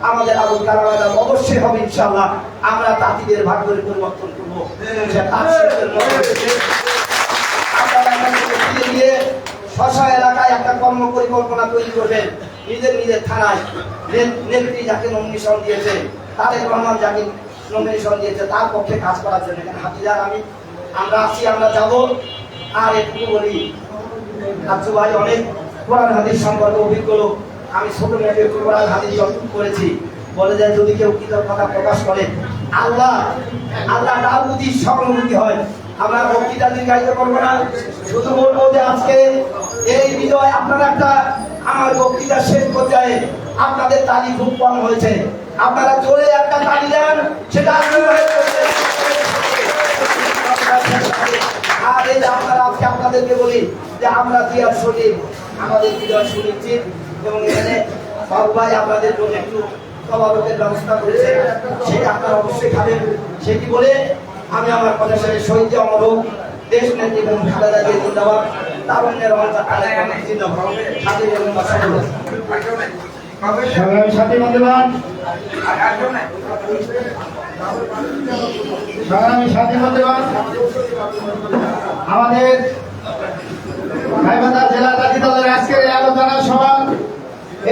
আমাদের আবুল কালাম আজাদ অবশ্যই হবে ইনশাআল্লাহ। আমরা তাঁতিদের ভাগ্যের পরিবর্তন করবো। আপনারা দিয়ে শশা এলাকায় একটা কর্ম পরিকল্পনা তৈরি করবেন। নিজের থানায় নেত্রী যাকে নমিনেশন দিয়েছে, তারেক রহমান যাকে নমিনেশন দিয়েছে, তার পক্ষে কাজ করার জন্য এখানে হাতিদার আমরা আছি, আমরা যাব। আর একটু বলি, আব্দু ভাই অনেক কোরআন হাদিস সম্পর্কে অভিজ্ঞ লোক। আমি ছোট মেয়েকে কোরআন হাদিস যতটুকু করেছি, বলে যায় যদি কেউ কৃতজ্ঞতা প্রকাশ করে আল্লাহ তার প্রতি সহানুভূতি হয়। আমরা বক্তৃতা দীর্ঘায়িত করবো না, শুধু বলবো যে আজকে এই বিজয় আপনার একটা, আমার বক্তৃতা শেষ পর্যায়ে আপনাদের তালি খুব কম হয়েছে, আপনারা জোরে একটা তালি দেন, সেটা আর এই যে আপনারা আজকে আপনাদেরকে বলি যে আমরা জিয়ার সঠিক, আমাদের বিজয় সুনিশ্চিত। এবং এখানে বাবু ভাই আপনাদের জন্য একটু তবারকের ব্যবস্থা করেছে, সেটা আপনারা অবশ্যই খাবেন। সেটি বলে আমি আমার কথা শেষে শহীদ অমর হোক দেশ নেত্রী এবং খালেদা জিয়া জিন্দাবাদ, তারুণ্যের সাথী বন্ধুগণ, আমাদের গাইবান্ধা জেলা তাঁতি দলের আজকের এই আলোচনা সভা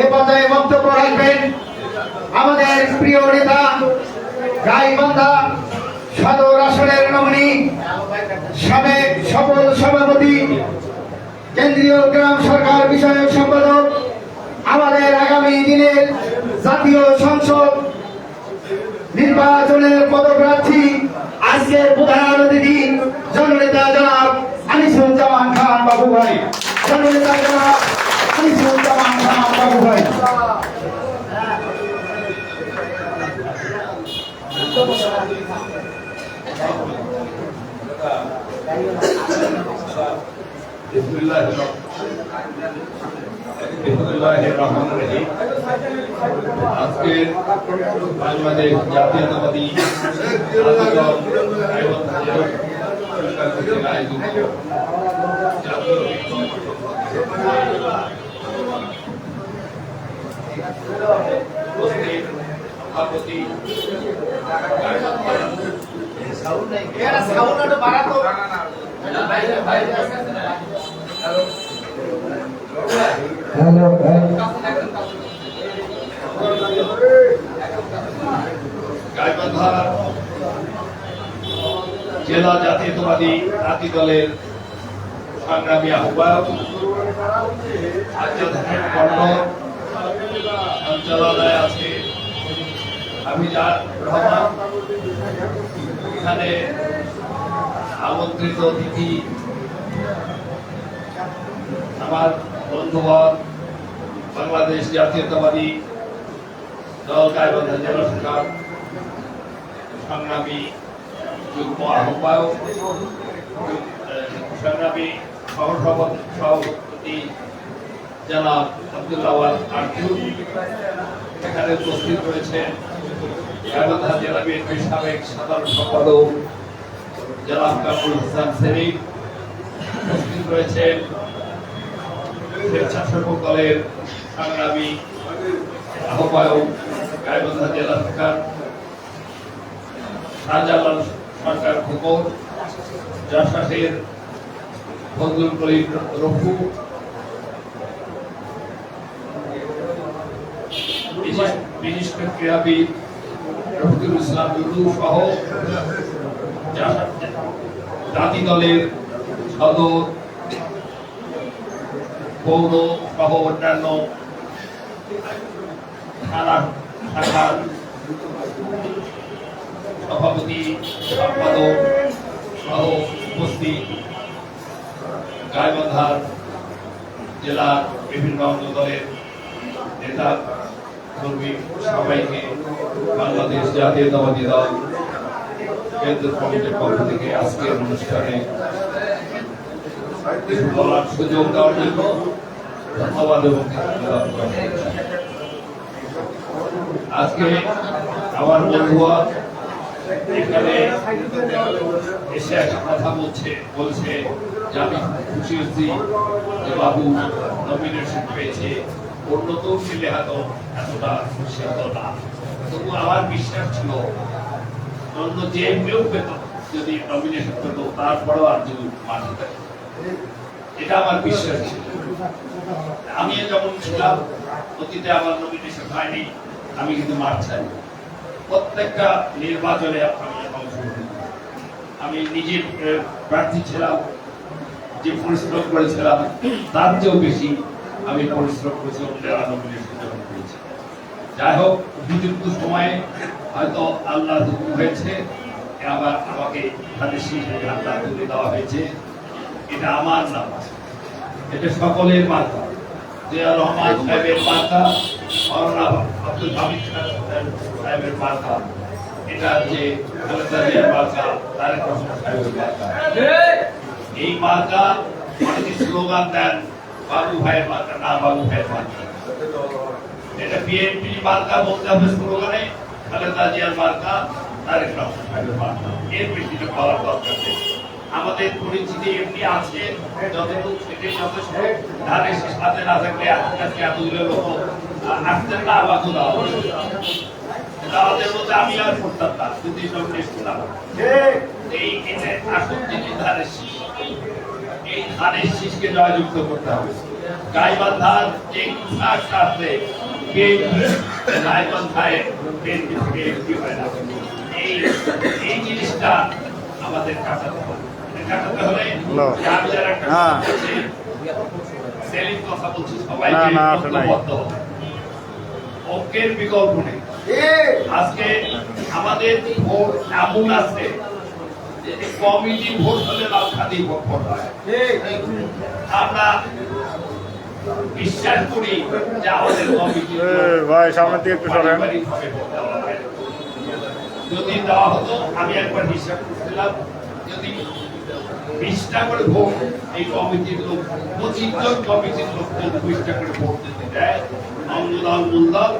এ পর্যায়ে বক্তব্য রাখবেন আমাদের প্রিয় নেতা গাইবান্ধা সদর আসনের নমিনি, সাবেক সফল সভাপতি, কেন্দ্রীয় গ্রাম সরকার বিষয়ক সম্পাদক, আমাদের আগামী দিনের জাতীয় সংসদ নির্বাচনের পদপ্রার্থী, আজকের প্রধান অতিথি জননেতা জনাব আনিসুজ্জামান খান বাবু ভাই। জননেতা জনাব আনিসুজ্জামান খান বাবু ভাই। আজকে বাংলাদেশ জাতীয়তাবাদী সভাপতি গাইবান্ধা জেলা জাতীয়তাবাদী জাতি দলের সংগ্রামী আহ্বায়ক আজাদের কর্ণ সঞ্চালনায় আছে হামিদুর রহমান। এখানে আমন্ত্রিত অতিথি আমার বন্ধুগণ, বাংলাদেশ জাতীয়তাবাদী দল গাইবান্ধা জেলা শাখার সংগ্রামী যুগ্ম আহ্বায়ক, সংগ্রামী সভাপতি জনাব আব্দুল্লাহ আরজু, এখানে উপস্থিত রয়েছেন গাইবান্ধা জেলা বিএনপির সাবেক সাধারণ সম্পাদক জনাব কামরুল হাসান সেলিম, উপস্থিত রয়েছেন স্বেচ্ছাসেবক দলের সংগ্রামী আহ্বায়ক গাইবান্ধা জেলা শাখার শাহজালাল সরকার খোকন, জাসাসের ফজলুল করিম রফু, বিশিষ্ট ক্রীড়াবিদ রফিকুল ইসলাম দুদু সহ জাতি দলের সদর পৌর সহ অন্যান্য থানা শাখার সভাপতি সম্পাদক সহ উপস্থিত গাইবান্ধা জেলার বিভিন্ন অঙ্গদলের নেতা কর্মী সবাইকে বাংলাদেশ জাতীয়তাবাদী দল কেন্দ্র কমিটির পক্ষ থেকে আজকের অনুষ্ঠানে কিছু বলার সুযোগ দেওয়ার জন্য ধন্যবাদ এবং কৃতজ্ঞতা প্রকাশ করছি। আজকে আমার বন্ধুরা এখানে এসে একটা কথা বলছে যে আমি খুশি হচ্ছি যে বাবু নমিনেশন পেয়েছে, অন্য তো মিলে হয়তো এতটা খুশি হতো না, তবু আমার বিশ্বাস ছিল অন্য যে কেউ পেত যদি নমিনেশন পেত তারপরেও আর যদি মাঠে থাকে, এটা আমার বিশ্বাস ছিল। আমি যখন ছিলাম অতীতে আমার নমিনেশন হয়নি, আমি কিন্তু মাঠ চাই প্রত্যেকটা নির্বাচনে আমি অংশগ্রহণ। আমি নিজে প্রার্থী ছিলাম, যে পরিশ্রম করেছিলাম তার চেয়েও বেশি আমি পরিশ্রম করেছি অন্যরা নমিনেশন যখন পেয়েছি। যাই হোক, উপযুক্ত সময়ে হয়তো আল্লাহ হুকুম হয়েছে, আবার আমাকে তাদের শীর্ষে আল্লাহ তুলে দেওয়া হয়েছে। এটা আমার নাম, এটা সকলের মার্কা, জিয়া রহমান সাহেবের মার্কা, মাওলানা আব্দুল হামিদ সাহেবের মার্কা, এটা যে খালেদা জিয়ার মার্কা, তারেক রহমান সাহেবের মার্কা। এই মার্কা অনেকে স্লোগান দেন বাবু ভাইয়ের মার্কা, না বাবু ভাইয়ের মার্কা। এটা বিএনপি মার্কা বলতে হবে স্লোগানে, খালেদা জিয়ার মার্কা, তারেক রহমান সাহেবের মার্কা। এর বেশিটা বলার দরকার নেই। আমাদের পরিচিতি এমনি আছে, যতটুকু সেটি যথেষ্ট। ধানের সাথে না থাকলে আজকে এতগুলো লোক আসতেন না, বাধু দেওয়া তাদের মধ্যে আমি আর করতাম না, যদি নমিনেশন না এই আসল জিনিস ধানের শীষ। এই ধানের শীষকে জয়যুক্ত করতে হবে। গাইবান্ধার যে কুসারটা আছে, গাইবান্ধায় বিএনপি হয় না, এই জিনিসটা আমাদের কাটাতে হবে। কাটাতে হলে আমি যারা সেলিম কথা বলছি সবাইকে ঐক্যবদ্ধ হবে, ঐক্যের বিকল্প নেই। আজকে আমাদের ভোট এমন আছে যে কমিটি ভোট হলে লালখাদি ভোট হয়। আমরা বিশ্বাস করি যে আমাদের কমিটি ভাই সামনের দিকে একটু সরেন। যদি দেওয়া হতো, আমি একবার হিসাব করছিলাম, যদি 20টা করে ভোট এই কমিটির লোক, 25 জন কমিটির লোক যদি 20টা করে ভোট দিতে দেয়, অঙ্গদল মূলদল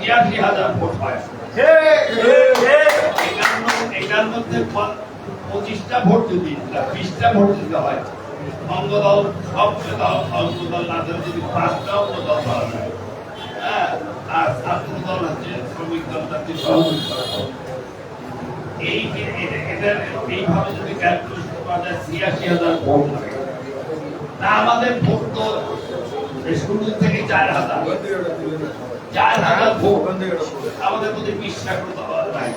83,000 ভোট হয়। এটার মধ্যে 25টা ভোট যদি 20টা ভোট দিতে হয়, অঙ্গদল সবচেয়ে দল অঙ্গদল না যদি 5টা অঙ্গদল দেওয়া যায়, হ্যাঁ, আর ছাত্র দল হচ্ছে, শ্রমিক দল হচ্ছে সহযোগিতা। এইভাবে যদি ক্যালকুলেশন করা যায় 86,000 ভোট লাগে, না আমাদের ভোট তো শুরু থেকে 4,000 ভোট আমাদের মধ্যে বিশ্বাস নাই।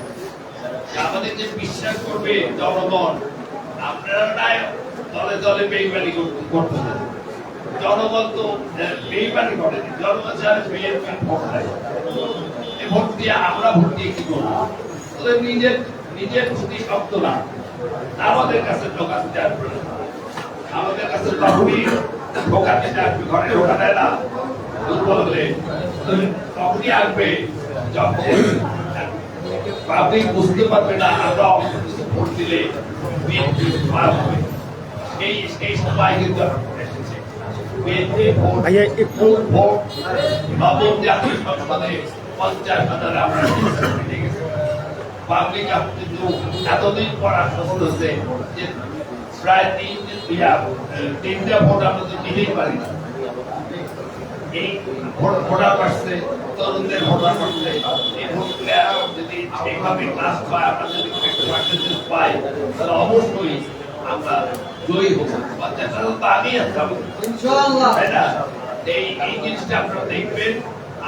আমাদের যে বিশ্বাস করবে জনগণ, আপনারা নাই দলে দলে বেইমানি করতে হবে। জনগণ তো বেইমানি করেনি, জনগণ চায় বিএনপির ভোট দেয়। এই ভোট দিয়ে আমরা ভোট দিয়ে কি করবো? ওদের নিজের প্রতি শব্দ না, আমাদের কাছে ঢোকাতে আসবে না। আমাদের কাছে তখনই ঢোকাতে আসবে, ঘরে ঢোকা দেয় না। দুর্বল হলে তখনই আসবে যখন পাবলিক বুঝতে পারবে না আমরা ভোট দিলে বিএনপি খারাপ হবে। সেই সময় কিন্তু এসেছে বিএনপি ভোট নবম জাতীয় সংসদে 50,000 আমরা পেয়ে গেছি। পাবলিক কিন্তু এতদিন পর আশ্বস্ত হচ্ছে যে প্রায় 3টা ভোট আমরা তো নিতেই পারি না। এই ভোটার বাড়ছে, তরুণদের ভোটার বাড়ছে, এই ভোটগুলো যদি এইভাবে ক্লাস পায়, আমরা যদি পার্সেন্টেজ পাই, তাহলে অবশ্যই আমরা জয়ী হব। 50,000 তো আগেই আসতাম, তাই না? এই জিনিসটা আপনারা দেখবেন।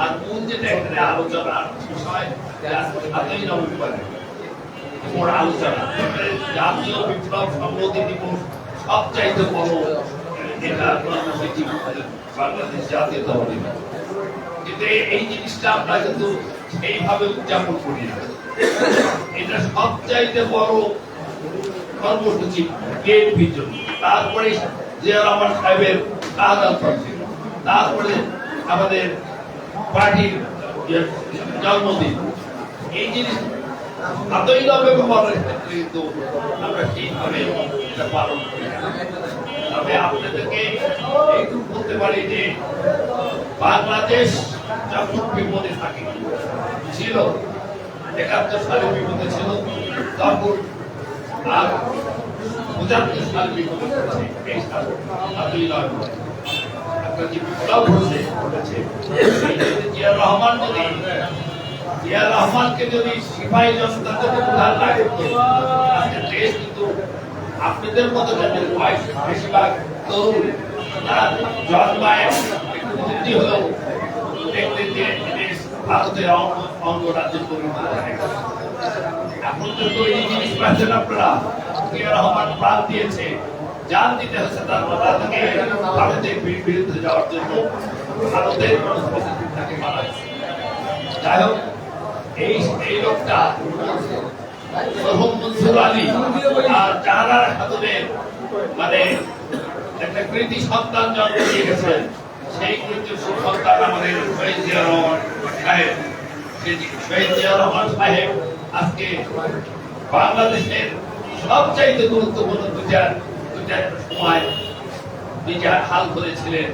আর মূল যেটা এখানে আলোচনার বিষয়, 7ই নভেম্বরে ওর আলোচনা জাতীয় বিপ্লব সংহতি দিবস সবচাইতে বড় এটা বাংলাদেশ জাতীয়তাবাদী দিবস। কিন্তু এই জিনিসটা আমরা কিন্তু এইভাবে উদযাপন করি না। এটা সবচাইতে বড় কর্মসূচি বিএনপির জন্য। তারপরে জিয়া রহমান সাহেবের শাহাদাত ছিল, তারপরে আমাদের পার্টির জন্মদিন। এই জিনিস 7ই নভেম্বরের ক্ষেত্রে কিন্তু আমরা ঠিকভাবে এটা পালন করি। তবে আপনাদেরকে এইটুকু বলতে পারি যে বাংলাদেশ যখন বিপদে থাকে ছিল, 71 সালে বিপদে ছিল, তখন আর 75 সালে বিপদে পড়েছে। এই সাল 7ই নভেম্বর একটা যে বিপ্লব ঘটেছে, জিয়া রহমানকে যদি সিপাহী জনতা যদি উদ্ধার না করতো, আজকে দেশ কিন্তু আপনাদের মতো যাদের বয়স বেশিরভাগ তরুণ, তারা জন্মায় একটু বুদ্ধি হলেও দেখতেন যে দেশ ভারতের অঙ্গরাজ্যে পরিণত হয়ে গেছে। এখন তো এই জিনিস পাচ্ছেন আপনারা। জিয়া রহমান প্রাণ দিয়েছে, জান দিতে হচ্ছে তার তাদেরকে ভারতের বিরুদ্ধে যাওয়ার জন্য। ভারতের তাকে মারা গেছে। যাই হোক, এই লোকটা মনসুর আলী আর জাহানারা খাতুনের মানে একটা কৃতি সন্তান জন্ম দিয়ে গেছেন। সেই কৃতি সন্তান আমাদের শহীদ জিয়া রহমান সাহেব। শহীদ জিয়া রহমান সাহেব আজকে বাংলাদেশের সবচাইতে গুরুত্বপূর্ণ দুটা সময় নিজে হাল ধরেছিলেন।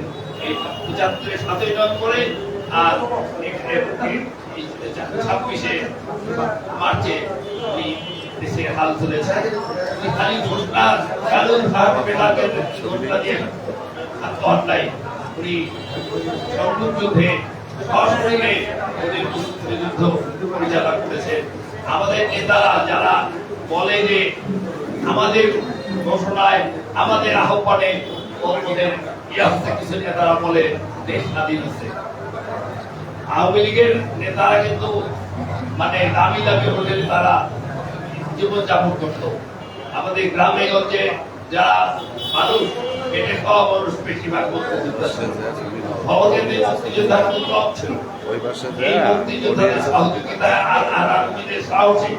এই 75-এ 7ই নভেম্বরে আর 26-এ মার্চে উনি দেশে হাল ধরেছেন। উনি খালি ঘোষণা কানুন ঘোষণা দিয়ে নাই, উনি সংযুদ্ধে সশরীরে যুদ্ধ পরিচালনা করেছেন। আমাদের নেতারা যারা বলে যে আমাদের ঘোষণায়, আমাদের আহ্বানে ওদের কিছু নেতারা বলে দেশ স্বাধীন হচ্ছে। আওয়ামী লীগের নেতারা কিন্তু মানে দামি দামি হোটেলে তারা জীবনযাপন করত। আমাদের গ্রামে গঞ্জে যারা মানুষ, পেটে খাওয়া মানুষ বেশিরভাগ মুক্তিযোদ্ধা ছিল। মুক্তিযোদ্ধার উদ্যোগ ছিল, এই মুক্তিযোদ্ধাদের সহযোগিতায় আর আর্মিদের সাহসী,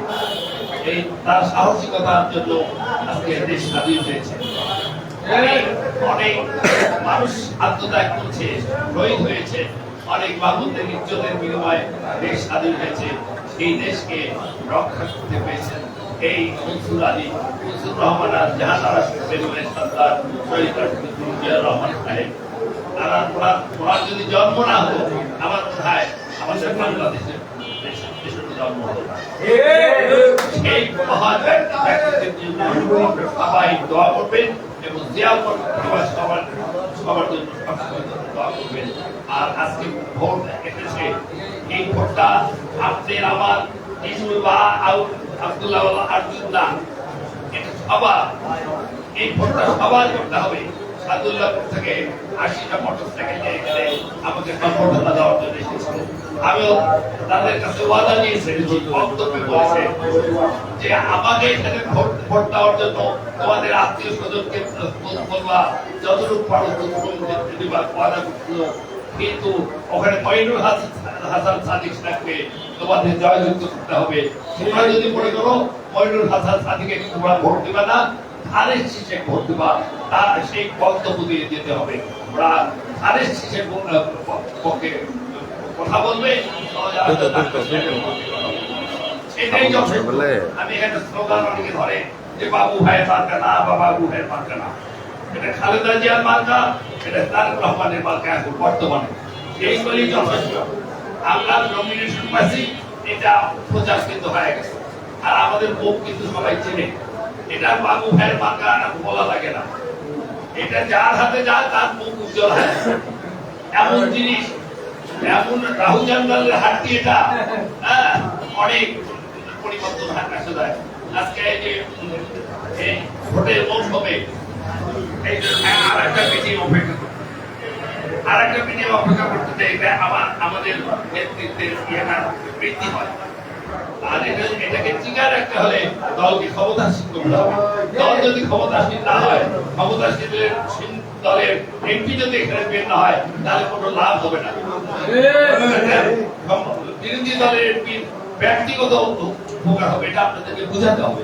এই তার সাহসিকতার জন্য আজকে দেশ স্বাধীন হয়েছে। অনেক মানুষ আত্মত্যাগ করছে, শহীদ হয়েছে, অনেক বাবুদের ইজ্জতের বিনিময়ে দেশ স্বাধীন হয়েছে। এই দেশকে রক্ষা করতে পেরেছেন এই মনসুর আলী, মনসুর রহমান আর জাহানারা বেগমের সন্তান শহীদ রাষ্ট্রপতি জিয়া রহমান সাহেব। তারা ওনার যদি জন্ম না হতো, আমার মনে হয় আমাদের বাংলাদেশের জন্ম হতো না। সেই মহান ব্যক্তিত্বের জন্য সবাই দোয়া করবেন এবং জিয়াউর সবার জন্য সবসময় দোয়া করবেন। আর আজকে ভোট এসেছে, এই ভোটটা আপনাদের আমার আব্দুল্লাহ আর্জুন না, এটা সবার, এই ভোটটা সবার করতে হবে। সাদুল্লাহপুর থেকে 80টা মোটরসাইকেল নিয়ে এখানে আমাকে সম্বর্ধনা দেওয়ার জন্য এসেছিল। আমিও তাদের কাছে ওয়াদা নিয়েছি, বক্তব্যে বলেছে যে আমাকে এখানে ভোট দেওয়ার জন্য তোমাদের আত্মীয় স্বজনকে বলবা, যতটুকু পারো ততটুকু দিবা, ওয়াদা করছিল। কিন্তু ওখানে মঈনুল হাসান সাদিক সাহেবকে তোমাদের জয়যুক্ত করতে হবে। তোমরা যদি মনে করো মঈনুল হাসান সাদিকে তোমরা ভোট দিবা না, ধানের শীষে ভোট দিবা, তার সেই বক্তব্য দিয়ে যেতে হবে। ওরা ধানের শীষের পক্ষে কথা বলবে, সেটাই যথেষ্ট। আমি এখানে স্লোগান অনেকে ধরে যে বাবু ভাই মার্কা না বা বাবু ভাই মার্কা না, এটা খালেদা জিয়ার মার্কা, এটা তারেক রহমানের মার্কা এখন বর্তমানে। এইগুলি যথেষ্ট। আমরা নমিনেশন পাচ্ছি, এটা প্রচার কিন্তু হয়ে গেছে। আর আমাদের মুখ কিন্তু সবাই চেনে, এটা বাবু ভাইয়ের মার্কা বলা লাগে না। এটা যার হাতে যায় তার মুখ উজ্জ্বল হয়। এমন জিনিস, এমন রাহুল জান্নালের হাতটি, এটা অনেক পরিবর্তন আসে যায়। আজকে এই যে এই ভোটের মৌসুমে এই যে আর একটা মিটিং অপেক্ষা করতে চাই, আমাদের নেতৃত্বের বৃদ্ধি হয়। আর এটাকে টিকায় রাখতে হলে দলকে ক্ষমতাসীন করতে হবে। দল যদি ক্ষমতাসীন না হয়, ক্ষমতাসীনের দলের এমপি যদি এখানে বের না হয়, তাহলে কোনো লাভ হবে না। বিরোধী দলের এমপি ব্যক্তিগত উপকার হবে, এটা আপনাদেরকে বুঝাতে হবে।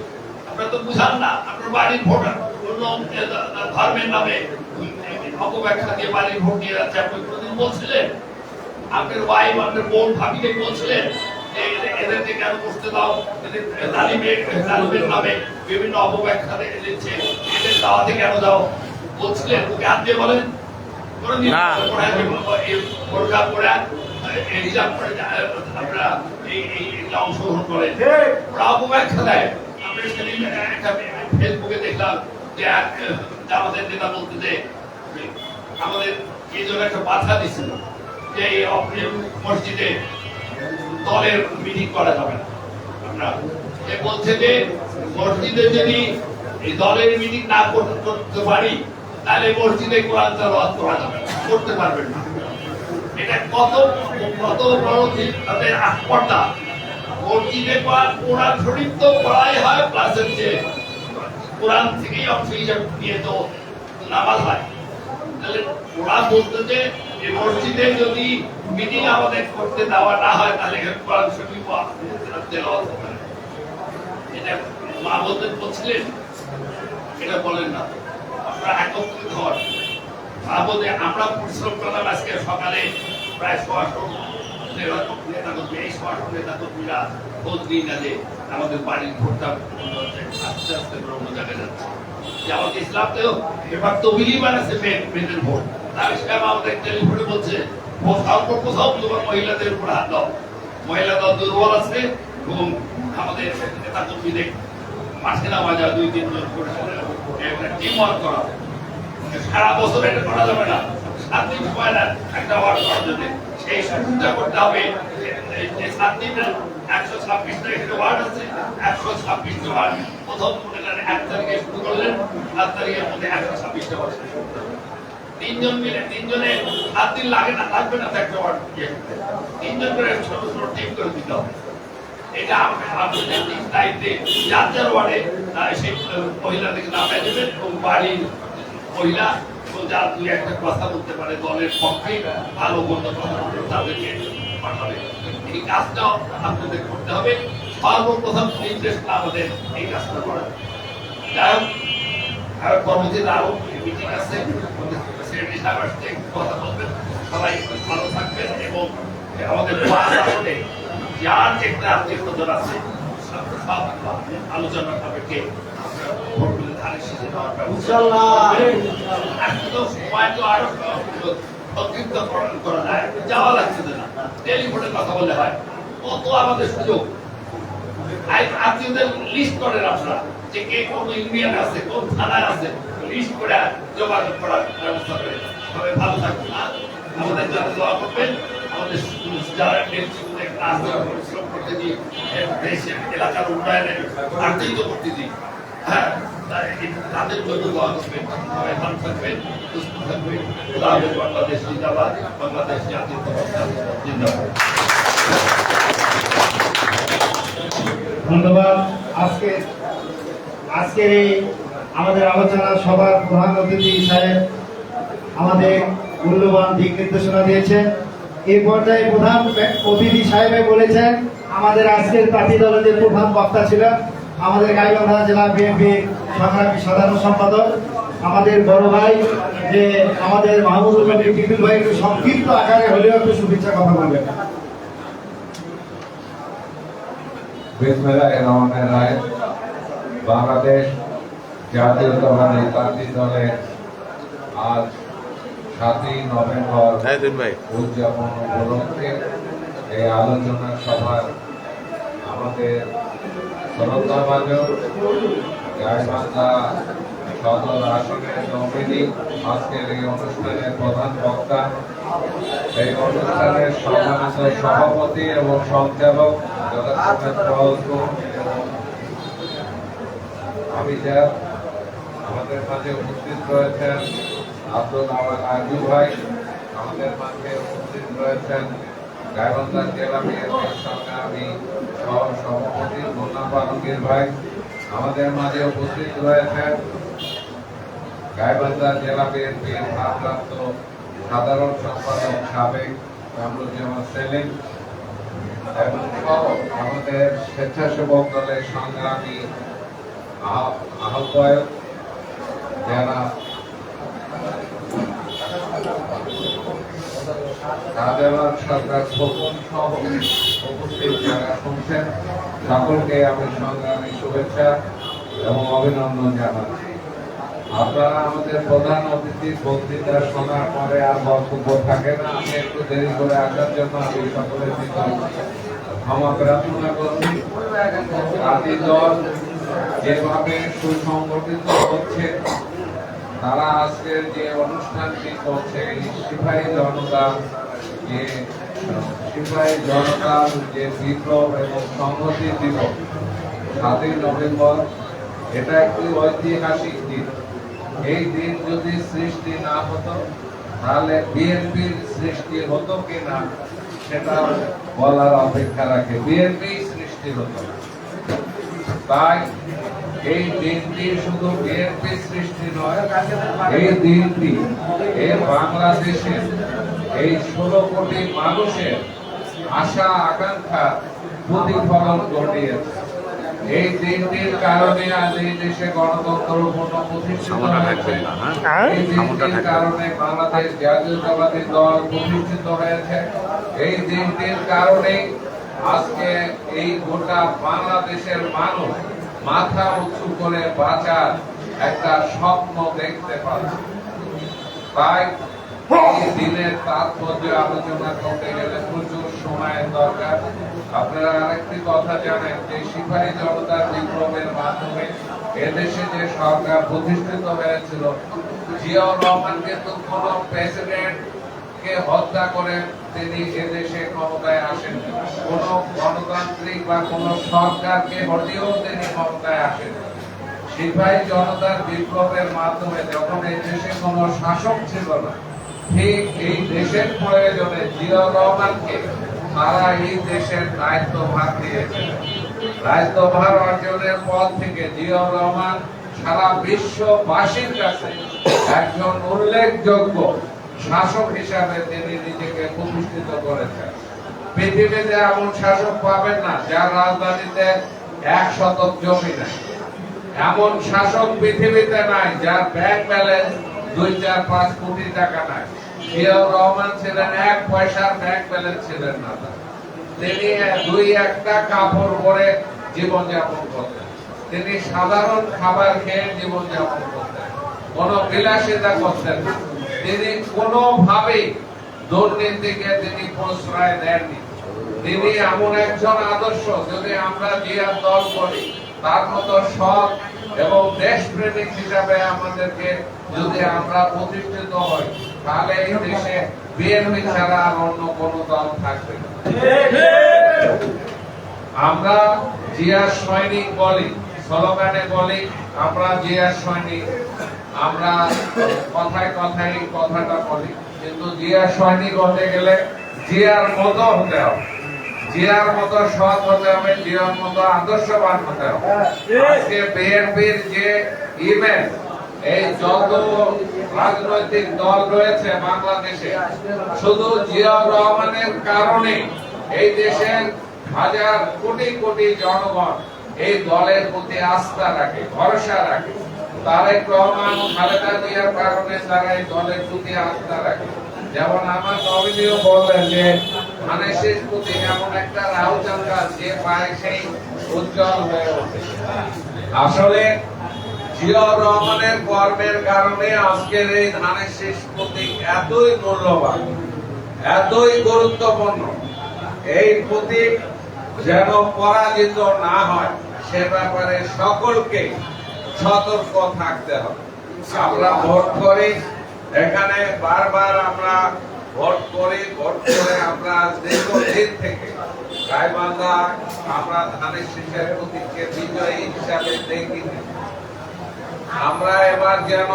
আপনারা তো বুঝান না, আপনার বাড়ির ভোটার অন্য ধর্মের নামে অপব্যাখ্যা দিয়ে বাড়ির ভোট নিয়ে যাচ্ছে। আপনি কোনদিন বলছিলেন? আপনার ওয়াইফ, আপনার বোন, ভাবিকে বলছিলেন এদেরকে কেন বসতে দাও, এদের তালিমের নামে বিভিন্ন অপব্যাখ্যা দিচ্ছে, এদের দাওয়াতে কেন দাও বলছিলেন? ওকে হাত দিয়ে বলেন অংশগ্রহণ করে ওরা অপব্যাখ্যা দেয়। ফেসবুকে দেখলাম যে আমাদের নেতা বলতে যে আমাদের এই জন্য একটা বাধা দিচ্ছিল যে মসজিদে দলের মিটিং করা যাবে না। আমরা বলছে যে মসজিদে যদি এই দলের মিটিং না করতে পারি, তাহলে মসজিদে কোরআন তেলাওয়াত করা যাবে না, করতে পারবেন না। এটা কত বড় তাদের আস্পর্ধা। মসজিদে কোরআন শরীফ তো পড়াই হয়, প্লাস হচ্ছে কোরআন থেকেই অংশ হিসাবে নিয়ে তো নামাজ হয়। তাহলে ওরা বলতে যে এই মসজিদে যদি মিটিং আমাদের করতে দেওয়া না হয়, তাহলে কোরআন শরীফ তেলাওয়াত হবে না। এটা মা বলছিলেন, এটা বলেন না। আপনারা একত্রিত হন। আমরা পরিশ্রম করলাম আজকে সকালে প্রায় 100 নেতা-কর্মীরা খোঁজ নিয়ে না যে আমাদের বাড়ির ভোটটা আস্তে আস্তে অন্য জায়গায় যাচ্ছে। যে আমাদের ইসলামতেও এবার তবিলি বানাচ্ছে মেয়েদের ভোট। তার হিসাবে আমাদের টেলিফোনে বলছে কোথাও তোমার মহিলাদের উপর হাত দাও, মহিলা দল দুর্বল আছে এবং আমাদের নেতা কর্মীদের মাঠে নামা যায় 2-3 জন করে একটা টিম ওয়ার্ক করা। সারা বছর এটা করা যাবে না, 7 দিন সময় না একটা ওয়ার্ক করার জন্য। সেই সুযোগটা করতে হবে। 7 দিনের 126টা এখানে ওয়ার্ড আছে, 126টা ওয়ার্ড প্রথম 1 তারিখে শুরু করলেন, 7 তারিখের মধ্যে 126টা ওয়ার্ড। 3 জন মিলে 3 জনে 7 দিন লাগবে না একটা ওয়ার্ড। 3 জন করে ছোট ছোট টিম করে দিতে হবে। এটা আপনাদের দায়িত্বে যার ওয়ার্ডে সেই মহিলাদেরকে নামাই দেবেন এবং বাড়ির মহিলা যার 2-1টা কথা বলতে পারে দলের পক্ষে, ভালো মন্দ কথা বলতে তাদেরকে পাঠাবে। এই কাজটাও আপনাদের করতে হবে। সর্বপ্রথম নির্দেশ আমাদের এই কাজটা করা। যাই হোক, কর্মসূচির আরো মিটিং আছে, সেক্রেটারি সাহেব আসছে, কথা বলবেন। সবাই ভালো থাকবেন এবং আমাদের আসলে যার একটা আত্মীয় স্বজন আছে সব আলোচনা সাপেক্ষে ভোটগুলো ধানের শীষে দেওয়ার ব্যবস্থা সময় তো আরো অতিরিক্ত করা যায়, যাওয়া লাগছে না, টেলিফোনে কথা বললে হয়। কত আমাদের সুযোগ। আত্মীয়দের লিস্ট করেন আপনারা যে কে কোন ইউনিয়ন আছে, কোন থানায় আছে, লিস্ট করে যোগাযোগ করার ব্যবস্থা করে। সবাই ভালো থাকবেন, আমাদের যারা দোয়া করবেন, আমাদের যারা নেতৃত্বে কাজ পরিশ্রম করতে দিই, দেশের এলাকার উন্নয়নে আর্থিক করতে দিই। হ্যাঁ, তাদের জন্য দোয়া করবেন। সবাই ভালো থাকবেন, সুস্থ থাকবেন। খোদা হাফেজ। বাংলাদেশ জিন্দাবাদ, বাংলাদেশ জাতীয়তাবাদী দল জিন্দাবাদ। ধন্যবাদ। আজকের এই আমাদের আলোচনা সভার প্রধান অতিথি সাহেব আমাদের মূল্যবান দিক নির্দেশনা দিয়েছেন। এই পর্যায়ে প্রধান অতিথি সাহেবে বলেছেন আমাদের আজকের প্রার্থী দলের যে প্রধান বক্তা ছিলেন আমাদের গাইবান্ধা জেলা বিএনপির সংগ্রামী সাধারণ সম্পাদক আমাদের বড় ভাই যে আমাদের মাহমুদুল কবির টিটুল ভাই একটু সংক্ষিপ্ত আকারে হলেও একটু শুভেচ্ছা কথা বলবেন। বিসমিল্লাহির রহমানির রহিম। বাংলাদেশ জাতীয়তাবাদী প্রার্থী দলের আজ 7ই নভেম্বর উদযাপন উপলক্ষে এই আলোচনা সভার আমাদের শ্রদ্ধাভাজন গাইবান্ধা সদর আসনের নমিনি আজকের এই অনুষ্ঠানের প্রধান বক্তা, এই অনুষ্ঠানের সম্মানিত সভাপতি এবং সঞ্চালক আমাদের মাঝে উপস্থিত রয়েছেন আব্দুল আজু ভাই, আমাদের মাঝে উপস্থিত রয়েছেন গাইবান্ধা জেলা বিএনপির সংগ্রামী সহ সভাপতি মুন্নাফা আলমগীর ভাই, আমাদের মাঝে উপস্থিত রয়েছেন গাইবান্ধা জেলা বিএনপির ভারপ্রাপ্ত সাধারণ সম্পাদক সাবেক কামরুজ্জামান সেলিম এবং আমাদের স্বেচ্ছাসেবক দলের সংগ্রামী আহ্বায়ক যারা রাজাবাগ সরকার খোকন সহ উপস্থিত যারা শুনছেন সকলকে আমি সংগ্রামী শুভেচ্ছা এবং অভিনন্দন জানাচ্ছি। আপনারা আমাদের প্রধান অতিথির বক্তৃতা শোনার পরে আর বক্তব্য থাকে না, আমি একটু দেরি করে আসার জন্য আমি সকলের ক্ষমা প্রার্থনা করছি। প্রার্থী দল যেভাবে সুসংগঠিত হচ্ছে, তারা আজকের যে অনুষ্ঠানটি করছে সিপাহী জনতার যে বিপ্লব এবং সংহতি দিবস 7ই নভেম্বর, এটা একটি ঐতিহাসিক দিন। এই দিন যদি সৃষ্টি না হতো তাহলে বিএনপির সৃষ্টি হতো কিনা সেটা বলার অপেক্ষা রাখে, বিএনপি সৃষ্টি হতো না। তাই এই দিনটি শুধু বিএনপি সৃষ্টি নয়, এই দিনটি এই বাংলাদেশের এই 16 কোটি মানুষের আশা আকাঙ্ক্ষা প্রতিফলন ঘটিয়েছে। এই দিনটির কারণে আজ এই দেশে গণতন্ত্র প্রতিষ্ঠিত হয়েছে, এই দিনটির কারণে বাংলাদেশ জাতীয়তাবাদী দল প্রতিষ্ঠিত হয়েছে, এই দিনটির কারণে আজকে এই গোটা বাংলাদেশের মানুষ মাথা উঁচু করে বাঁচার একটা স্বপ্ন দেখতে পাচ্ছে। তাই এই দিনের তাৎপর্য আলোচনা করতে গেলে প্রচুর সময়ের দরকার। আপনারা আরেকটি কথা জানেন যে সিপাহী জনতার বিপ্লবের মাধ্যমে এদেশে যে সরকার প্রতিষ্ঠিত হয়েছিল, জিয়াউর রহমান কিন্তু কোন প্রেসিডেন্ট কে হত্যা করে তিনি এদেশে ক্ষমতায় আসেন, কোন গণতান্ত্রিক বা কোন সরকারকে হটিয়েও তিনি ক্ষমতায় আসেন। সিপাহী জনতার বিপ্লবের মাধ্যমে যখন এই দেশে কোন শাসক ছিল না, ঠিক এই দেশের প্রয়োজনে জিয়াউর রহমানকে তারা এই দেশের দায়িত্বভার দিয়েছেন। দায়িত্বভার অর্জনের পর থেকে জিয়াউর রহমান সারা বিশ্ববাসীর কাছে একজন উল্লেখযোগ্য শাসক হিসাবে তিনি নিজেকে প্রতিষ্ঠিত করেছেন। পৃথিবীতে এমন শাসক পাবেন না যার রাজধানীতে 1 শতক জমি নাই, এমন শাসক পৃথিবীতে নাই যার ব্যাংক ব্যালেন্স 2-4-5 কোটি টাকা নাই। জিয়াউর রহমান ছিলেন 1 পয়সার ব্যাংক ব্যালেন্স ছিলেন না, তিনি 2-1টা কাপড় পরে জীবনযাপন করতেন, তিনি সাধারণ খাবার খেয়ে জীবনযাপন করতেন, কোন বিলাসিতা করতেন না, তিনি কোনোভাবে দুর্নীতিকে তিনি প্রশ্রয় দেননি। তিনি এমন একজন আদর্শ, যদি আমরা জিয়ার দল করি, তার মতো সৎ এবং দেশপ্রেমিক হিসাবে আমাদেরকে যদি আমরা প্রতিষ্ঠিত হই, তাহলে এই দেশে বিএনপি ছাড়া আর অন্য কোন দল থাকবে না। আমরা জিয়ার সৈনিক বলি, স্লোগানে বলি আমরা জিয়ার সৈনিক, আমরা কথায় কথায় এই কথাটা বলি, কিন্তু জিয়ার সৈনিক হতে গেলে জিয়ার মতো হতে হবে, জিয়ার মতো সৎ হতে হবে, জিয়ার মতো আদর্শবান হতে হবে। আজকে বিএনপির যে ইমেজ, এই যত রাজনৈতিক দল রয়েছে বাংলাদেশে, শুধু জিয়াউর রহমানের কারণে এই দেশের হাজার কোটি কোটি জনগণ এই দলের প্রতি আস্থা রাখে, ভরসা রাখে। তারেক রহমান, খালেদা জিয়ার কারণে তারা এই দলের প্রতি আস্থা রাখে। যেমন আমার নবীনীয় বললেন যে ধানের শেষ প্রতি এমন একটা রাহুচাঙ্গা যে পায় সেই উজ্জ্বল হয়ে ওঠে। আসলে জিয়াউর রহমানের কর্মের কারণে আজকের এই ধানের শেষ প্রতীক এতই মূল্যবান, এতই গুরুত্বপূর্ণ। এই প্রতীক যেন পরাজিত না হয় সে ব্যাপারে সকলকে সতর্ক থাকতে হবে। আমরা ভোট করি, এখানে বারবার আমরা ভোট করি, ভোট করে আমরা দীর্ঘদিন থেকে গাইবান্ধা আমরা ধানের শীষের প্রতীককে বিজয়ী হিসাবে দেখি। আমরা এবার যেন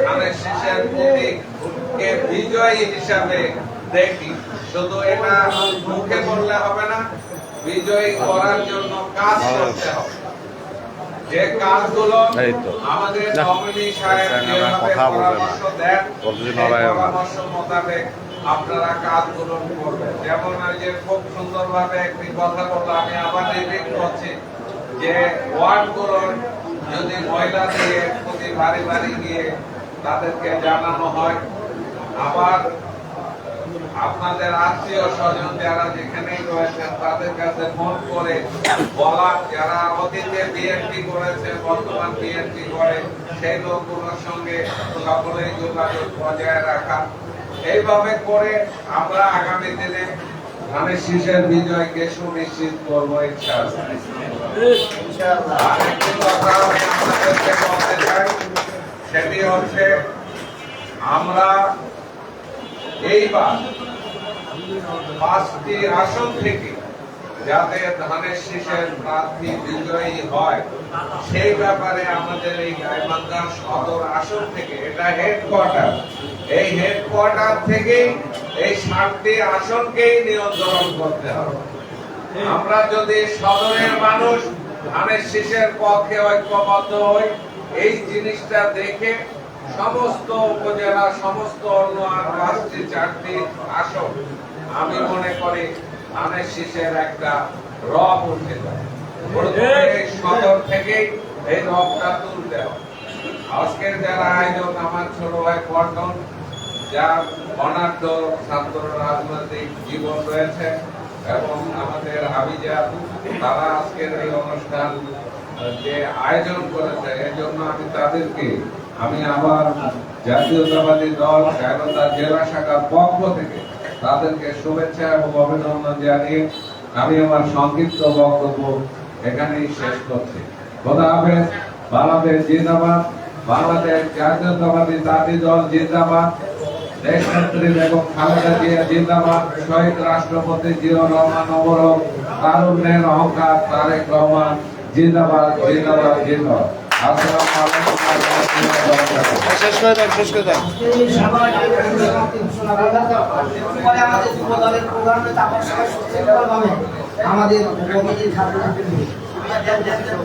ধানের শীষের প্রতীককে বিজয়ী হিসাবে দেখি। শুধু এটা মুখে বললে হবে না, বিজয়ী করার জন্য কাজ করতে হবে। যে কাজগুলো আমাদের নমিনি সাহেব যেভাবে পরামর্শ দেন, সেই পরামর্শ মোতাবেক আপনারা কাজগুলো করবেন। যেমন ওই যে খুব সুন্দরভাবে একটি কথা বললো, আমি আবার রিপিট করছি, যে ওয়ার্ডগুলোর যদি মহিলা দিয়ে প্রতি বাড়ি বাড়ি গিয়ে তাদেরকে জানানো হয়, আবার আপনাদের আত্মীয় স্বজন যারা যেখানেই রয়েছেন তাদের কাছে ফোন করে বলা, যারা অতীতে বিএনপি করেছে, বর্তমান বিএনপি করে, সেই লোকগুলোর সঙ্গে সকলেই যোগাযোগ বজায় রাখা। এইভাবে করে আমরা আগামী দিনে ধানের শীষের বিজয়কে সুনিশ্চিত করবো ইনশাআল্লাহ। আরেকটি কথা আমি আপনাদেরকে বলতে চাই, সেটি হচ্ছে আমরা এইবার 5টি আসন থেকে যাতে ধানের শীষের প্রার্থী বিজয়ী হয় সেই ব্যাপারে আমাদের এই গাইবান্ধা সদর আসন থেকে, এটা হেডকোয়ার্টার, এই হেডকোয়ার্টার থেকেই এই 7টি আসনকেই নিয়ন্ত্রণ করতে হবে। আমরা যদি সদরের মানুষ ধানের শীষের পক্ষে ঐক্যবদ্ধ হই, এই জিনিসটা দেখে সমস্ত উপজেলা, সমস্ত অন্য আর 5টি 4টি আসন আমি মনে করি ধানের শীষের একটা রব উঠে যায়। সদর থেকেই এই রবটা তুলতে হবে। আজকের যারা আয়োজন, আমার ছোট ভাই পল্টন, যার অনার্থ ছাত্র রাজনৈতিক জীবন রয়েছে, এবং আমাদের হাবিজা, তারা আজকের এই অনুষ্ঠান যে আয়োজন করেছে, এর জন্য আমি তাদেরকে আবার জাতীয়তাবাদী দল গাইবান্ধা জেলা শাখার পক্ষ থেকে তাদেরকে শুভেচ্ছা এবং অভিনন্দন জানিয়ে আমি আমার সংক্ষিপ্ত বক্তব্য এখানেই শেষ করছি। খোদা হাফেজ। বাংলাদেশ জিন্দাবাদ, বাংলাদেশ জাতীয়তাবাদী জাতীয় দল জিন্দাবাদ, দেশনেত্রী বেগম খালেদা জিয়া জিন্দাবাদ, শহীদ রাষ্ট্রপতি জিয়াউর রহমান অমর, তারুণ্যের অহংকার তারেক রহমান জিন্দাবাদ, জিন্দাবাদ, জিন্দাবাদ। আসসালামু আলাইকুম ওয়া রাহমাতুল্লাহি ওয়া বারাকাতুহু। শেষ করে দেন, শেষ করে দেন। আমাদের যুব দলের প্রধান নেতা আমাদের কমিটির ছাত্র